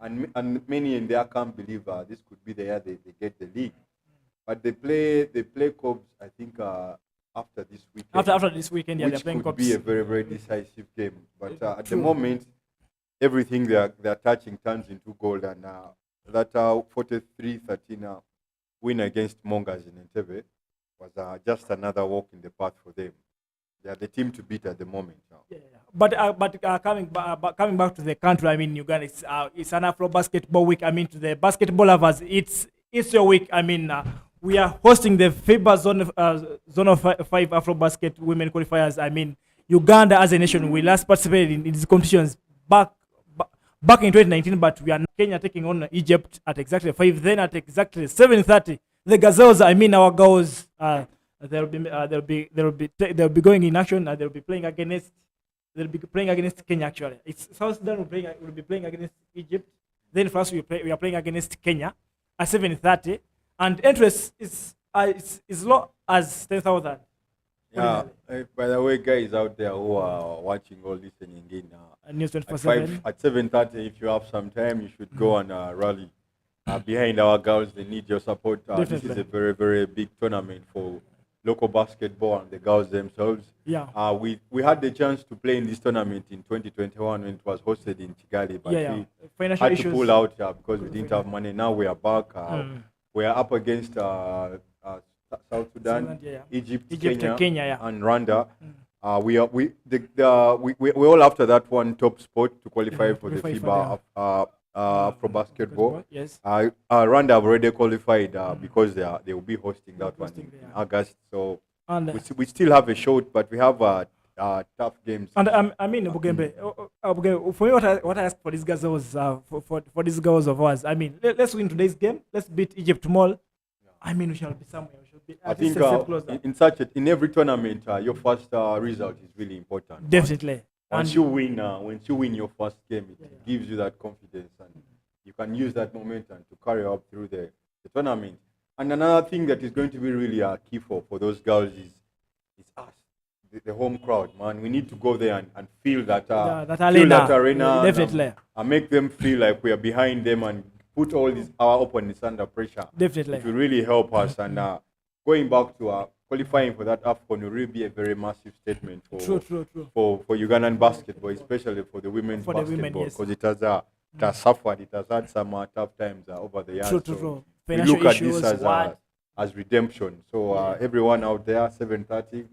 and many in there can't believe this could be the year they get the league. But they play Cobs, I think, after this weekend. After this weekend, they're playing Cobs. Which could be a very, very decisive game. But at the moment, everything they're touching turns into gold. And that 43-13 win against Mongas in Entebbe was just another walk in the path for them. They are the team to beat at the moment now. But coming back to the country, I mean, Uganda, it's an Afro basketball week. I mean, to the basketball lovers, it's your week. I mean, we are hosting the FIBA Zone of 5 Afro Basket Women Qualifiers. I mean, Uganda as a nation, we last participated in these competitions back in 2019, but we are Kenya taking on Egypt at exactly 5. Then at exactly 7:30, the Gazelles, I mean, our girls, they'll be going in action. They'll be playing against they'll be playing against Kenya. Actually, it's South Sudan will be playing against Egypt. Then first we are playing against Kenya at 7:30, and interest is low as 10,000. Yeah. By the way, guys out there who are watching or listening in News 24/7 at 7:30, if you have some time, you should go and rally behind our girls. They need your support. This is a very, very big tournament for local basketball and the girls themselves. Yeah. We had the chance to play in this tournament in 2021 when it was hosted in Kigali, but we had to pull out because we didn't have money. Now we are back. We are up against South Sudan, Egypt, Kenya, and Rwanda. We're all after that one top spot to qualify for the FIBA Afro Basketball. Yes. Rwanda have already qualified because they will be hosting that one in August. So we still have a shot, but we have tough games. And I mean, Bugembe, for me, what I ask for these girls was for these girls of ours. I mean, let's win today's game. Let's beat Egypt tomorrow. I mean, we shall be somewhere. We should be. I think in every tournament, your first result is really important. Definitely. Once you win your first game, it gives you that confidence, and you can use that momentum to carry up through the tournament. And another thing that is going to be really key for those girls is us, the home crowd, man. We need to go there and feel that arena, definitely, and make them feel like we are behind them and put all our opponents under pressure. Definitely, it will really help us. And going back to qualifying for that AFCON will really be a very massive statement for Ugandan basketball, especially for the women's basketball, because it has suffered. It has had some tough times over the years. We look at this as redemption. So everyone out there, 7:30,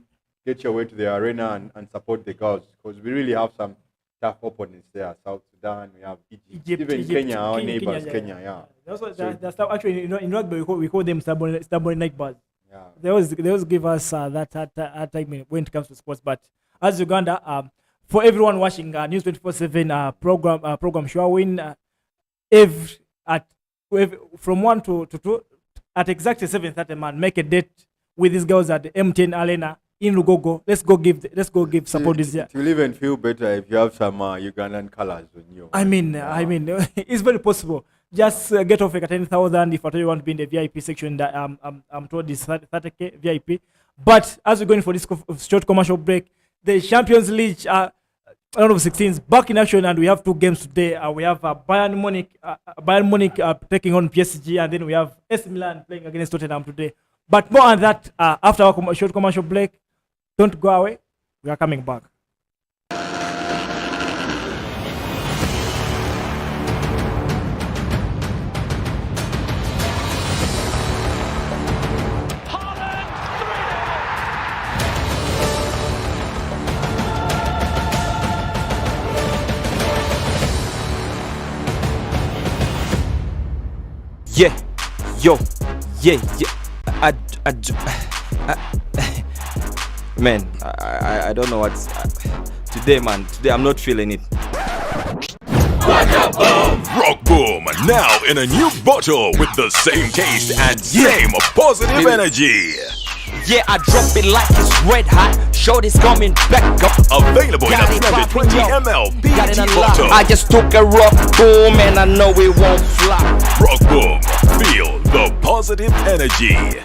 get your way to the arena and support the girls, because we really have some tough opponents there. South Sudan, we have Egypt, even Kenya, our neighbors, Kenya. That's actually, in rugby we call them stubborn neighbors. Yeah. They always give us that time when it comes to sports. But as Uganda, for everyone watching News 24/7 program showing from 1 to 2 at exactly 7:30, man, make a date with these girls at the M10 Arena in Lugogo. Let's go give support this year. It will even feel better if you have some Ugandan colors on you. I mean, it's very possible. Just get off at 10,000 if you want to be in the VIP section. That I'm told is 30K VIP. But as we're going for this short commercial break, the Champions League round of 16s back in action, and we have 2 games today. We have Bayern Munich taking on PSG, and then we have AC Milan playing against Tottenham today. But more on that after our short commercial break. Don't go away. We are coming back. Man, I don't know what's today, man. Today I'm not feeling it. Rock Boom, now in a new bottle with the same taste and same positive energy. Yeah, I drop it like it's red hot. Shorty's coming back up. Available in a 20 ml PET bottle. I just took a Rock Boom and I know it won't flop. Rock Boom, feel the positive energy.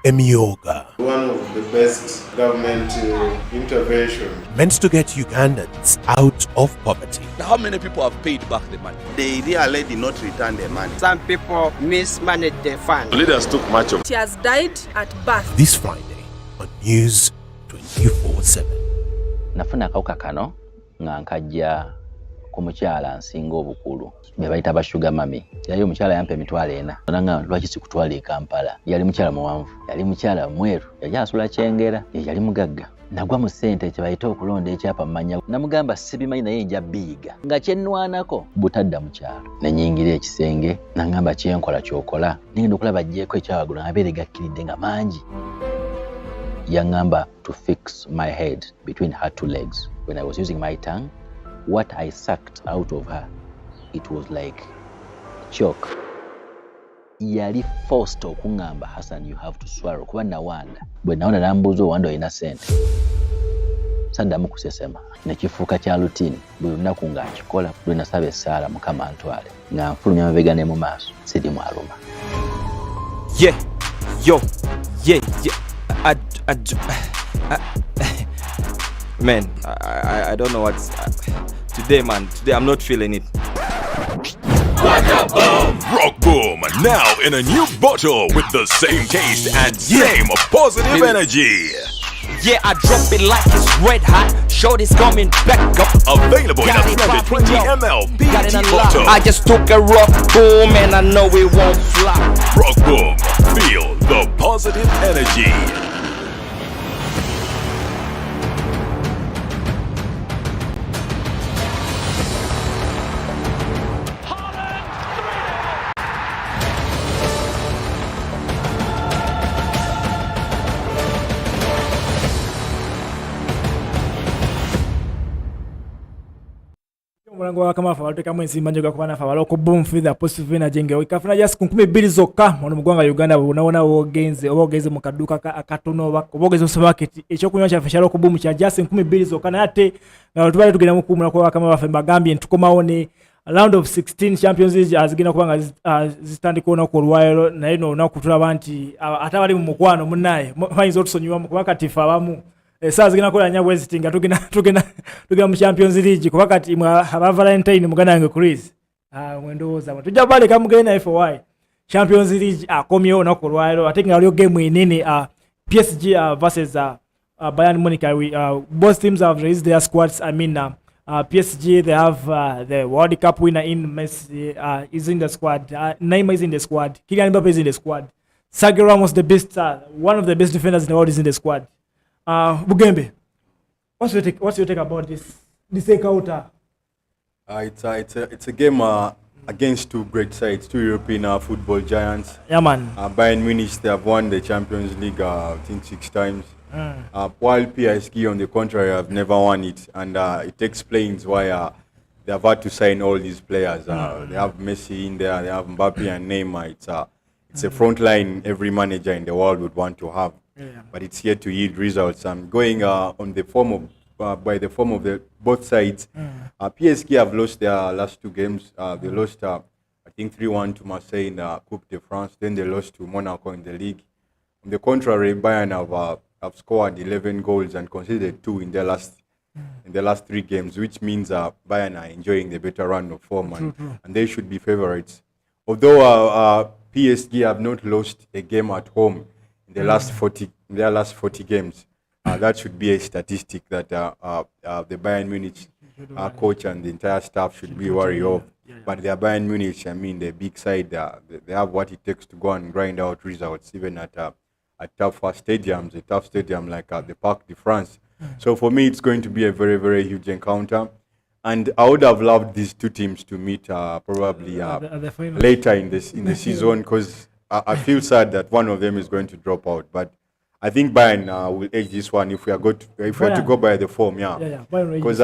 Emioga. One of the best government intervention Meant to get Ugandans out of poverty. How many people have paid back the money? They really did not return the money. Some people mismanaged the fund. Leaders took much of She has died at birth. This Friday on News 24/7. Nafuna akawuka kano nga nkajja ku mukyala nsinga obukulu be bayita ba sugar mami. Yali omukyala yampa emitwalo 4. Nanga lwaki sikutwala e Kampala? Yali mukyala muwanvu, yali mukyala mweru, yali asula kyengera, yali mugagga. Nagwa mu ssente kye bayita okulonda ekyapa mu mannya. Namugamba sibimanyi naye nja biiga nga kyennwanako butadda mu kyalo. Ne nnyingira ekisenge nangamba kyenkola kyokola. Ningenda okulaba ajjeeko ekyawagulu nga beere gakkiridde nga mangi. Yangamba to fix my head between her two legs. When I was using my tongue, what I sucked out of her, it was like chalk. Yali forced okungamba, Hassan, you have to swallow. Kuba nawanda. Bwe naona nambuuza owanda olina ssente. Saddamu kusesema. Nekifuuka kya routine. Buli lunaku nga nkikola, bwe nasaba essaala Mukama antwale. Nga nfulumya amabega ne mu maaso. Siri mwaluma. Yeah, yo, yeah. Man, I don't know what's today, man. Today I'm not feeling it. Rock Boom, now in a new bottle with the same taste and same positive energy. Yeah, I drop it like it's red hot. Shorty's coming back up. Available in a blended 20 ml PET bottle. I just took a Rock Boom and I know it won't flop. Rock Boom, feel the positive energy. Mulango wa kama fa watekamu ensimba njoga kubana fa baloko boom for the positive energy ngewe kafuna just ku 12 zokka mu mugwanga Uganda unaona obogenze mu kaduka akatono obogenze supermarket ekyokunywa kya fashalo ku boom kya just 12 zokka na ate tubale tugenda mu kumula kwa kama bafe bagambye ntukomaone round of 16 Champions League azigina kubanga zitandika ona ku Rwayelo naye no nakutula banti atabali mu mukwano munaye fanyzo tusonywa mu kubakati fa abamu saa zigina kola nya wesitinga tugenda mu Champions League kuba kati aba Valentine mugana yange Chris mwendoza tujja bale kamugenda FY Champions League akomyo na Rwayelo I think ngalyo game inini PSG versus Bayern Munich. Both teams have raised their squads. I mean PSG, they have the World Cup winner in Messi is in the squad, Neymar is in the squad, Kylian Mbappe is in the squad, Sergio Ramos, the best one of the best defenders in the world, is in the squad. Bugembe, what's your take about this encounter? It's a game against two great sides, two European football giants. Yeah, man. Bayern Munich, they have won the Champions League I think 6 times. While PSG, on the contrary, have never won it, and it explains why they have had to sign all these players. They have Messi in there, they have Mbappe and Neymar. It's a front line every manager in the world would want to have. But it's yet to yield results. I'm going on the form of by the form of the both sides. PSG have lost their last 2 games. They lost I think 3-1 to Marseille in the Coupe de France. Then they lost to Monaco in the league. On the contrary, Bayern have scored 11 goals and conceded 2 in their last 3 games, which means Bayern are enjoying the better run of form, and they should be favorites. Although PSG have not lost a game at home in the last 40 games. That should be a statistic that the Bayern Munich coach and the entire staff should be worried of. But the Bayern Munich, I mean, the big side, they have what it takes to go and grind out results, even at tough stadiums, a tough stadium like the Parc de France. So for me, it's going to be a very, very huge encounter. And I would have loved these 2 teams to meet probably later in the season, because I feel sad that one of them is going to drop out. But I think Bayern will edge this one if we are to go by the form, because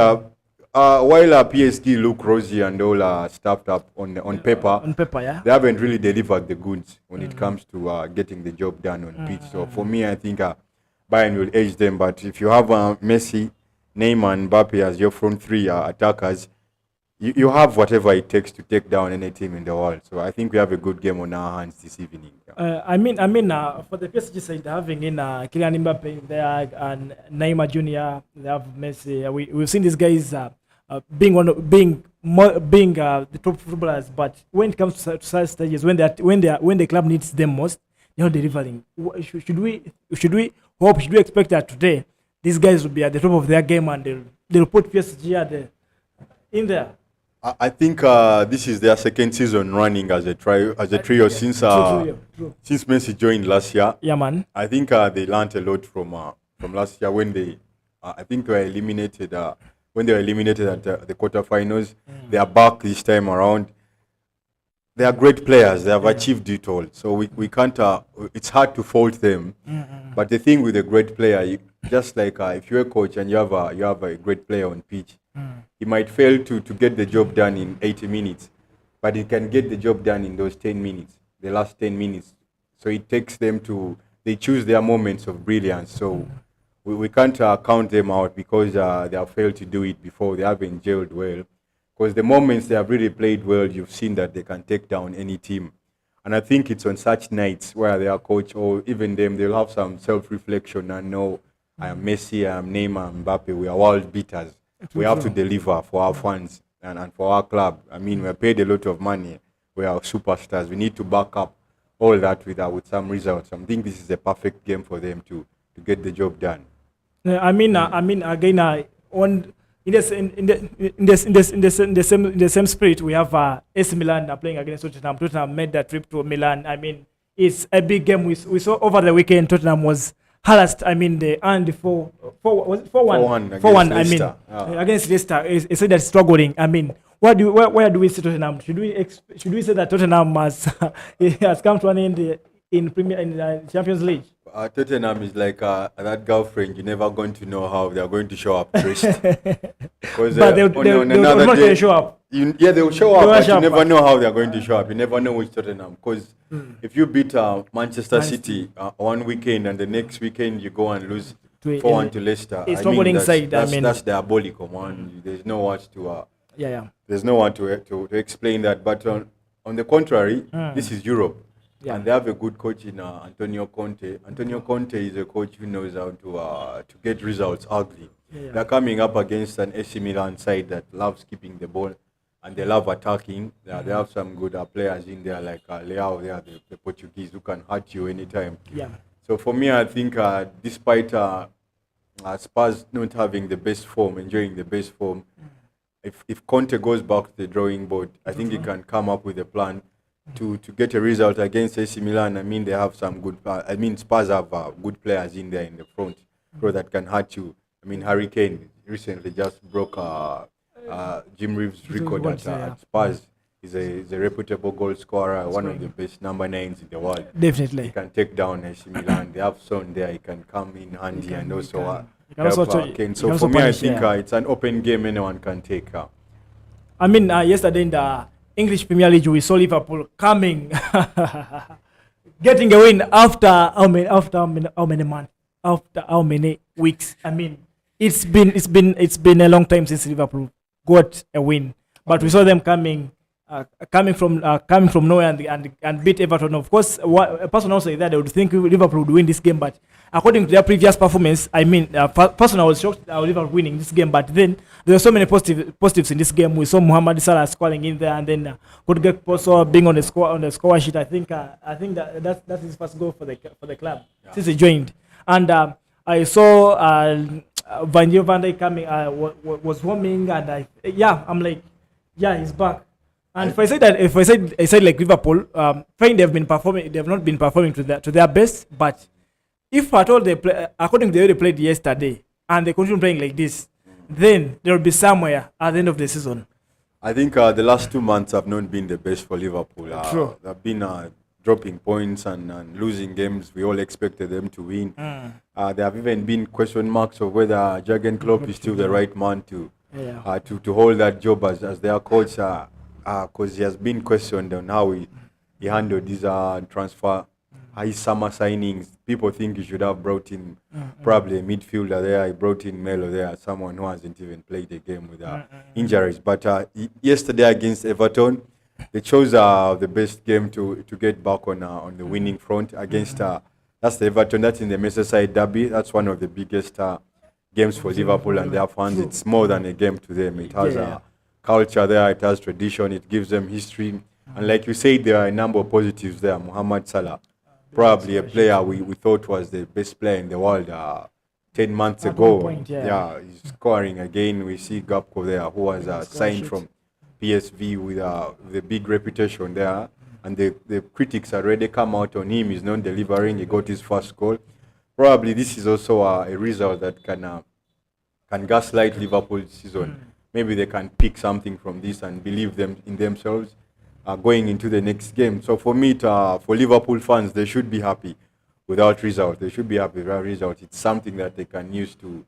while PSG look rosy and all staffed up on paper, they haven't really delivered the goods when it comes to getting the job done on pitch. So for me, I think Bayern will edge them. But if you have Messi, Neymar and Mbappe as your front 3 attackers, you have whatever it takes to take down any team in the world. So I think we have a good game on our hands this evening. For the PSG side, having in Kylian Mbappe in there and Neymar Jr., they have Messi. We've seen these guys being the top footballers, but when it comes to such stages, when the club needs them most, they're not delivering. Should we expect that today these guys will be at the top of their game and they'll put PSG in there? I think this is their second season running as a trio since Messi joined last year. Yeah, man. I think they learned a lot from last year when they were eliminated. When they were eliminated at the quarterfinals, they are back this time around. They are great players. They have achieved it all. So we can't. It's hard to fault them. But the thing with a great player, just like if you're a coach and you have a great player on pitch, he might fail to get the job done in 80 minutes, but he can get the job done in those 10 minutes, the last 10 minutes. So it takes them they choose their moments of brilliance. So we can't count them out because they have failed to do it before. They haven't gelled well. Because the moments they have really played well, you've seen that they can take down any team. And I think it's on such nights where their coach or even them, they'll have some self-reflection and know, I am Messi, I am Neymar, Mbappe, we are world beaters. We have to deliver for our fans and for our club. I mean, we're paid a lot of money. We are superstars. We need to back up all that with some results. I think this is a perfect game for them to get the job done. In the same spirit, we have AC Milan playing against Tottenham. Tottenham made that trip to Milan. I mean, it's a big game. We saw over the weekend Tottenham was harassed. I mean, they earned 4-1 against Leicester. It's said that struggling. I mean, where do we see Tottenham? Should we say that Tottenham has come to an end in Champions League? Tottenham is like that girlfriend. You're never going to know how they're going to show up dressed. Because they'll not day, show up. They'll show up, but you never know how they're going to show up. You never know which Tottenham. Because if you beat Manchester City one weekend and the next weekend you go and lose 4-1 to Leicester, that's diabolical, man. There's no words to there's no one to explain that. But on the contrary, this is Europe. Yeah. And they have a good coach in Antonio Conte. Antonio Conte is a coach who knows how to get results ugly. Yeah. They're coming up against an AC Milan side that loves keeping the ball and they love attacking. They have some good players in there like Leao, the Portuguese, who can hurt you anytime. Yeah. So for me, I think despite Spurs not having the best form, enjoying the best form, if Conte goes back to the drawing board, I think he can come up with a plan to get a result against AC Milan. I mean, they have some good. Spurs have good players in there in the front row that can hurt you. I mean, Harry Kane recently just broke Jim Reeves' record at Spurs. He's a reputable goal scorer, one of the best number 9s in the world. Definitely, he can take down AC Milan. They have Son there. He can come in handy and also Kane. So for me, I think it's an open game. Anyone can take. Yesterday in the English Premier League, we saw Liverpool coming, getting a win after how many months, after how many weeks. I mean, it's been a long time since Liverpool got a win, but we saw them coming from nowhere and beat Everton. Of course, a person also is that they would think Liverpool would win this game, but according to their previous performance, personally, I was shocked that Liverpool winning this game. But then there were so many positives in this game. We saw Mohamed Salah scoring in there, and then Rodgers also being on the score sheet. I think that's his first goal for the club since he joined. And I saw Van Dijk coming, was warming, and I'm like, he's back. And if I said like Liverpool, fine, they've not been performing to their best, but if at all they play according to the way they played yesterday and they continue playing like this, then there will be somewhere at the end of the season. I think the last 2 months have not been the best for Liverpool. True. They've been dropping points and losing games we all expected them to win. There have even been question marks of whether Jurgen Klopp is still the right man to hold that job as their coach, because he has been questioned on how he handled this transfer his summer signings. People think he should have brought in probably a midfielder there. He brought in Melo there, someone who hasn't even played a game with injuries. But yesterday against Everton, they chose the best game to get back on the winning front against that's the Everton. That's in the Merseyside derby. That's one of the biggest games for Liverpool and their fans. It's more than a game to them. It has a culture there. It has tradition. It gives them history. And like you said, there are a number of positives there. Mohamed Salah, probably a player we thought was the best player in the world 10 months ago. He's scoring again. We see Gakpo there, who was signed from PSV with a big reputation there. And the critics already come out on him. He's not delivering. He got his first goal. Probably this is also a result that can gaslight Liverpool this season. Maybe they can pick something from this and believe them in themselves going into the next game. So for me, for Liverpool fans, they should be happy without result. They should be happy without result. It's something that they can use to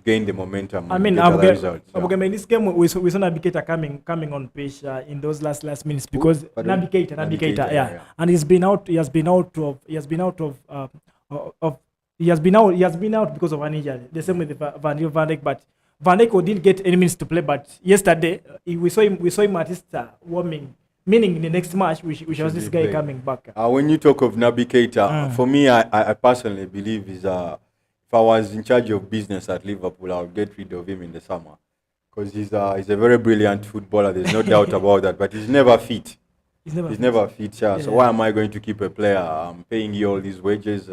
gain the momentum. I mean, in this game we saw Naby Keita coming on pitch in those last minutes because Naby Keita, and he's been out because of an injury. The same with Van Dijk, but Van Dijk didn't get any minutes to play. But yesterday we saw him at least warming. Meaning in the next match, we shall this guy coming back. When you talk of Naby Keita, for me, I personally believe if I was in charge of business at Liverpool, I would get rid of him in the summer. Because he's a very brilliant footballer, there's no doubt about that. But he's never fit. He's never fit. So why am I going to keep a player? I'm paying you all these wages,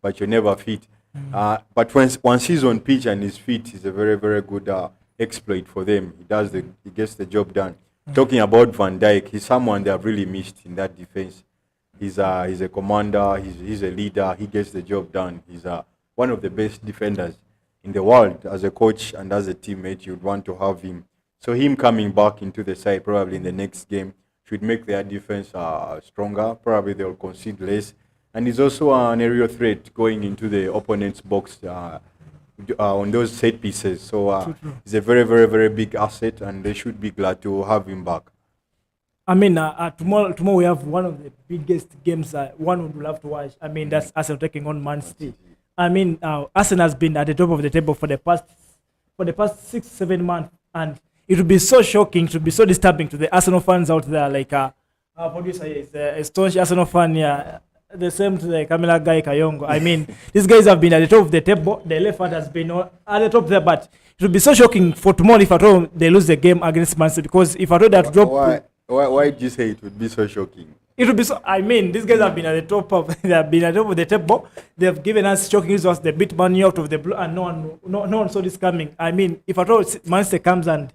but you're never fit. But once he's on pitch and he's fit, he's a very, very good exploit for them. He gets the job done. Talking about Van Dijk, he's someone they have really missed in that defense. He's a commander. He's a leader. He gets the job done. He's one of the best defenders in the world. As a coach and as a teammate, you'd want to have him. So him coming back into the side probably in the next game should make their defense stronger. Probably they'll concede less. And he's also an aerial threat going into the opponent's box on those set pieces. So he's a very, very, very big asset, and they should be glad to have him back. I mean, tomorrow we have one of the biggest games one would love to watch. I mean, that's Arsenal taking on Man City. I mean, Arsenal has been at the top of the table for the past 6-7 months, and it would be so shocking, it would be so disturbing to the Arsenal fans out there. Like, producer is a staunch Arsenal fan. Yeah, the same to the Camila guy Kayongo. I mean, these guys have been at the top of the table. The left hand has been at the top there, but it would be so shocking for tomorrow if at all they lose the game against Man City. Because if at all that drop, why did you say it would be so shocking? It would be so. I mean, these guys have been at the top of. They have been at the top of the table. They have given us shocking results. They beat Man U out of the blue, and no one saw this coming. I mean, if at all Man City comes and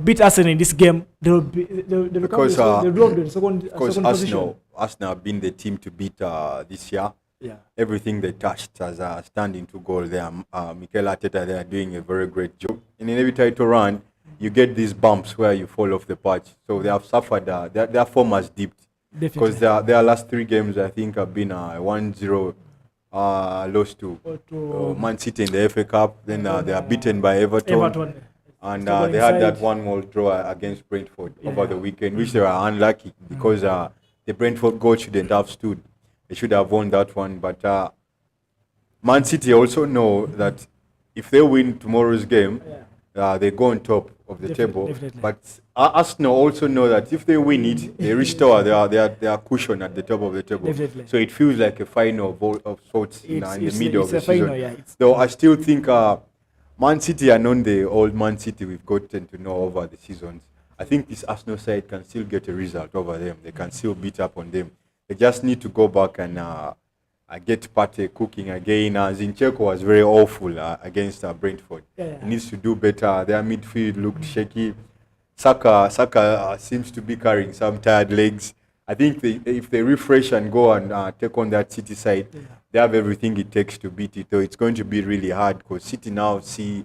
beat Arsenal in this game, they'll because the second position. Arsenal have been the team to beat this year. Yeah. Everything they touched has standing to goal there. Mikel Arteta, they are doing a very great job. In every title run, you get these bumps where you fall off the patch. So they have suffered. Their form has dipped. Because their last 3 games, I think, have been 1-0 loss to Man City in the FA Cup. Then they are beaten by Everton. And they had that 1-1 draw against Brentford over the weekend, which they were unlucky because the Brentford goal shouldn't have stood. They should have won that one. But Man City also know that if they win tomorrow's game, they go on top of the table. Definitely. But Arsenal also know that if they win it, they restore their cushion at the top of the table. Definitely. So it feels like a final of sorts in the middle of the season. Though I still think Man City are not the old Man City we've gotten to know over the seasons. I think this Arsenal side can still get a result over them. They can still beat up on them. They just need to go back and get Partey cooking again. Zinchenko was very awful against Brentford. He needs to do better. Their midfield looked shaky. Saka seems to be carrying some tired legs. I think if they refresh and go and take on that City side, they have everything it takes to beat it. Though it's going to be really hard because City now see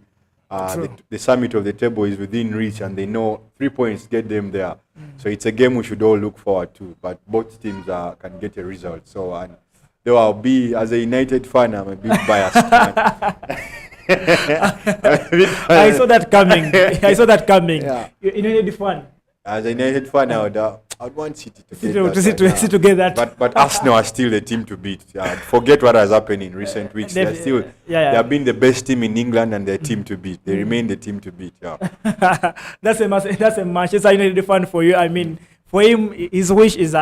the summit of the table is within reach, and they know 3 points get them there. So it's a game we should all look forward to. But both teams can get a result. So though I'll be, as a United fan, I'm a bit biased. I saw that coming. Yeah. United fan. As a United fan, I would I'd want City to get that. But Arsenal are still the team to beat. Forget what has happened in recent weeks. They have been the best team in England and their team to beat. They remain the team to beat. Yeah. That's a Manchester United fan for you. I mean, for him, his wish is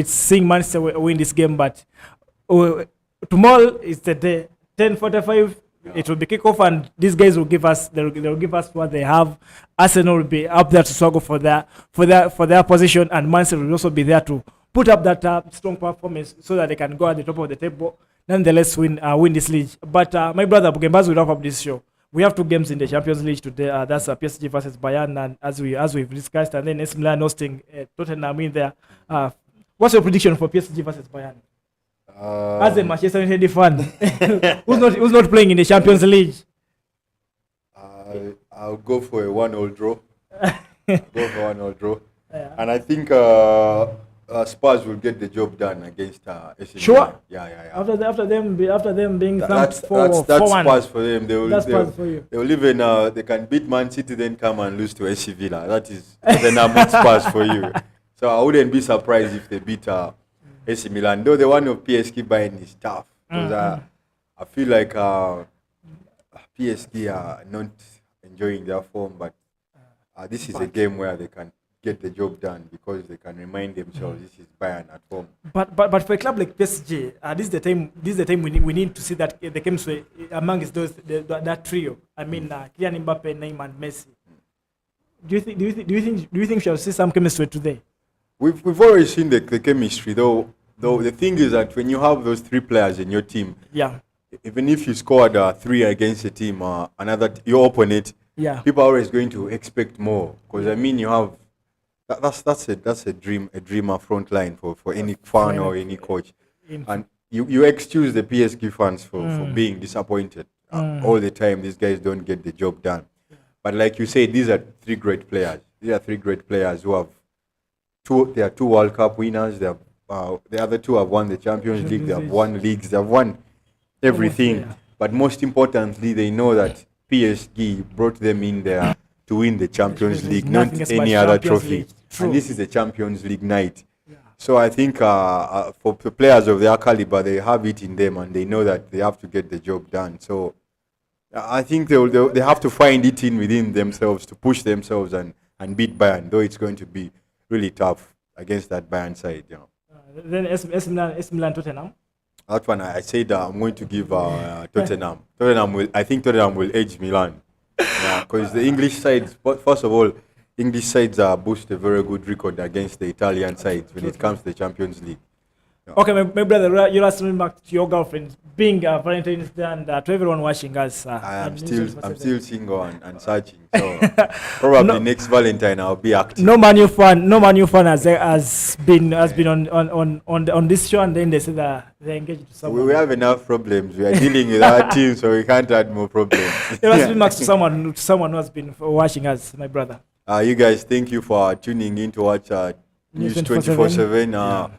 seeing Manchester win this game. But tomorrow is the day, 10:45. It will be kickoff, and these guys will give us. They'll give us what they have. Arsenal will be up there to struggle for their position, and Manchester will also be there to put up that strong performance so that they can go at the top of the table. Nonetheless, win this league. But my brother Bugembaz will wrap up this show. We have two games in the Champions League today. That's PSG versus Bayern, and as we've discussed, and then AC Milan hosting Tottenham in there. What's your prediction for PSG versus Bayern? As a Manchester United fan, who's not playing in the Champions League? I'll go for a 1-1 draw. Yeah. And I think Spurs will get the job done against AC Milan. Sure. Yeah. After them being that's Spurs for them. They will even they can beat Man City, then come and lose to AC Villa. That is the Spurs for you. So I wouldn't be surprised if they beat AC Milan. Though the one of PSG Bayern is tough, because I feel like PSG are not enjoying their form, but this is a game where they can get the job done because they can remind themselves this is Bayern at home. But for a club like PSG, this is the time we need to see that the chemistry amongst that trio. I mean, Kylian Mbappe, Neymar, and Messi. Do you think shall see some chemistry today? We've already seen the chemistry, though the thing is that when you have those three players in your team, even if you scored 3 against a team, your opponent, people are always going to expect more. Because I mean, you have that's a dreamer front line for any fan or any coach, and you excuse the PSG fans for being disappointed all the time. These guys don't get the job done, but like you say, these are 3 great players. These are 3 great players who have. They are 2 World Cup winners. They have, the other 2 have won the Champions League. They have won leagues. They have won everything. But most importantly, they know that PSG brought them in there to win the Champions League, not any other trophy. And this is the Champions League night. So I think for the players of their caliber, they have it in them, and they know that they have to get the job done. So I think they have to find it within themselves to push themselves and beat Bayern, though it's going to be really tough against that Bayern side, Then AC Milan, Tottenham. That one I said I'm going to give Tottenham. I think Tottenham will edge Milan. Because the English sides, first of all, English sides boost a very good record against the Italian sides when it comes to the Champions League. Okay, my brother, your last remark to your girlfriend, being Valentine's Day, and to everyone watching us. I'm still single and searching. So probably next Valentine I'll be active. No Man U fan has been on this show, and then they say that they're engaged to someone. We have enough problems. We are dealing with our team, so we can't add more problems. Your last remarks to someone who has been watching us, my brother. You guys, thank you for tuning in to watch News 24/7.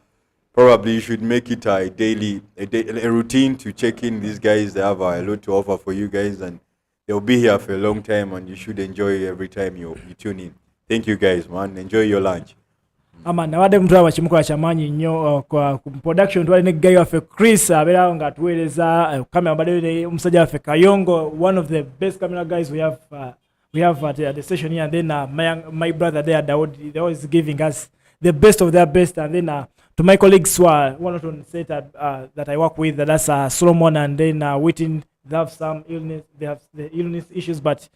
Probably you should make it a daily routine to check in these guys. They have a lot to offer for you guys, and they'll be here for a long time, and you should enjoy every time you tune in. Thank you guys, man. Enjoy your lunch. Nawadde mtu abachimukola kyamanyi nnyo kwa production twali ne guy waffe Chris abeera nga atuweereza kamera badde omusajja waffe Kayongo, one of the best camera guys we have at the station here, and then my brother there Dawood, they always giving us the best of their best, and then to my colleagues who are one on set that I work with, that's Solomon and then Witten. They have some illness. They have the illness issues, but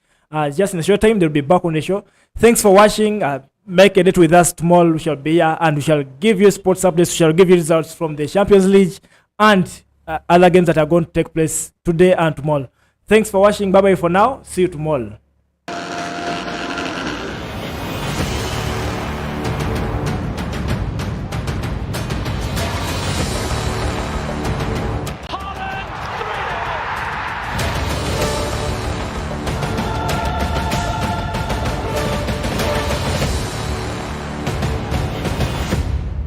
just in a short time they'll be back on the show. Thanks for watching. Make a date with us tomorrow. We shall be here and we shall give you sports updates. We shall give you results from the Champions League and other games that are going to take place today and tomorrow. Thanks for watching. Bye bye for now. See you tomorrow.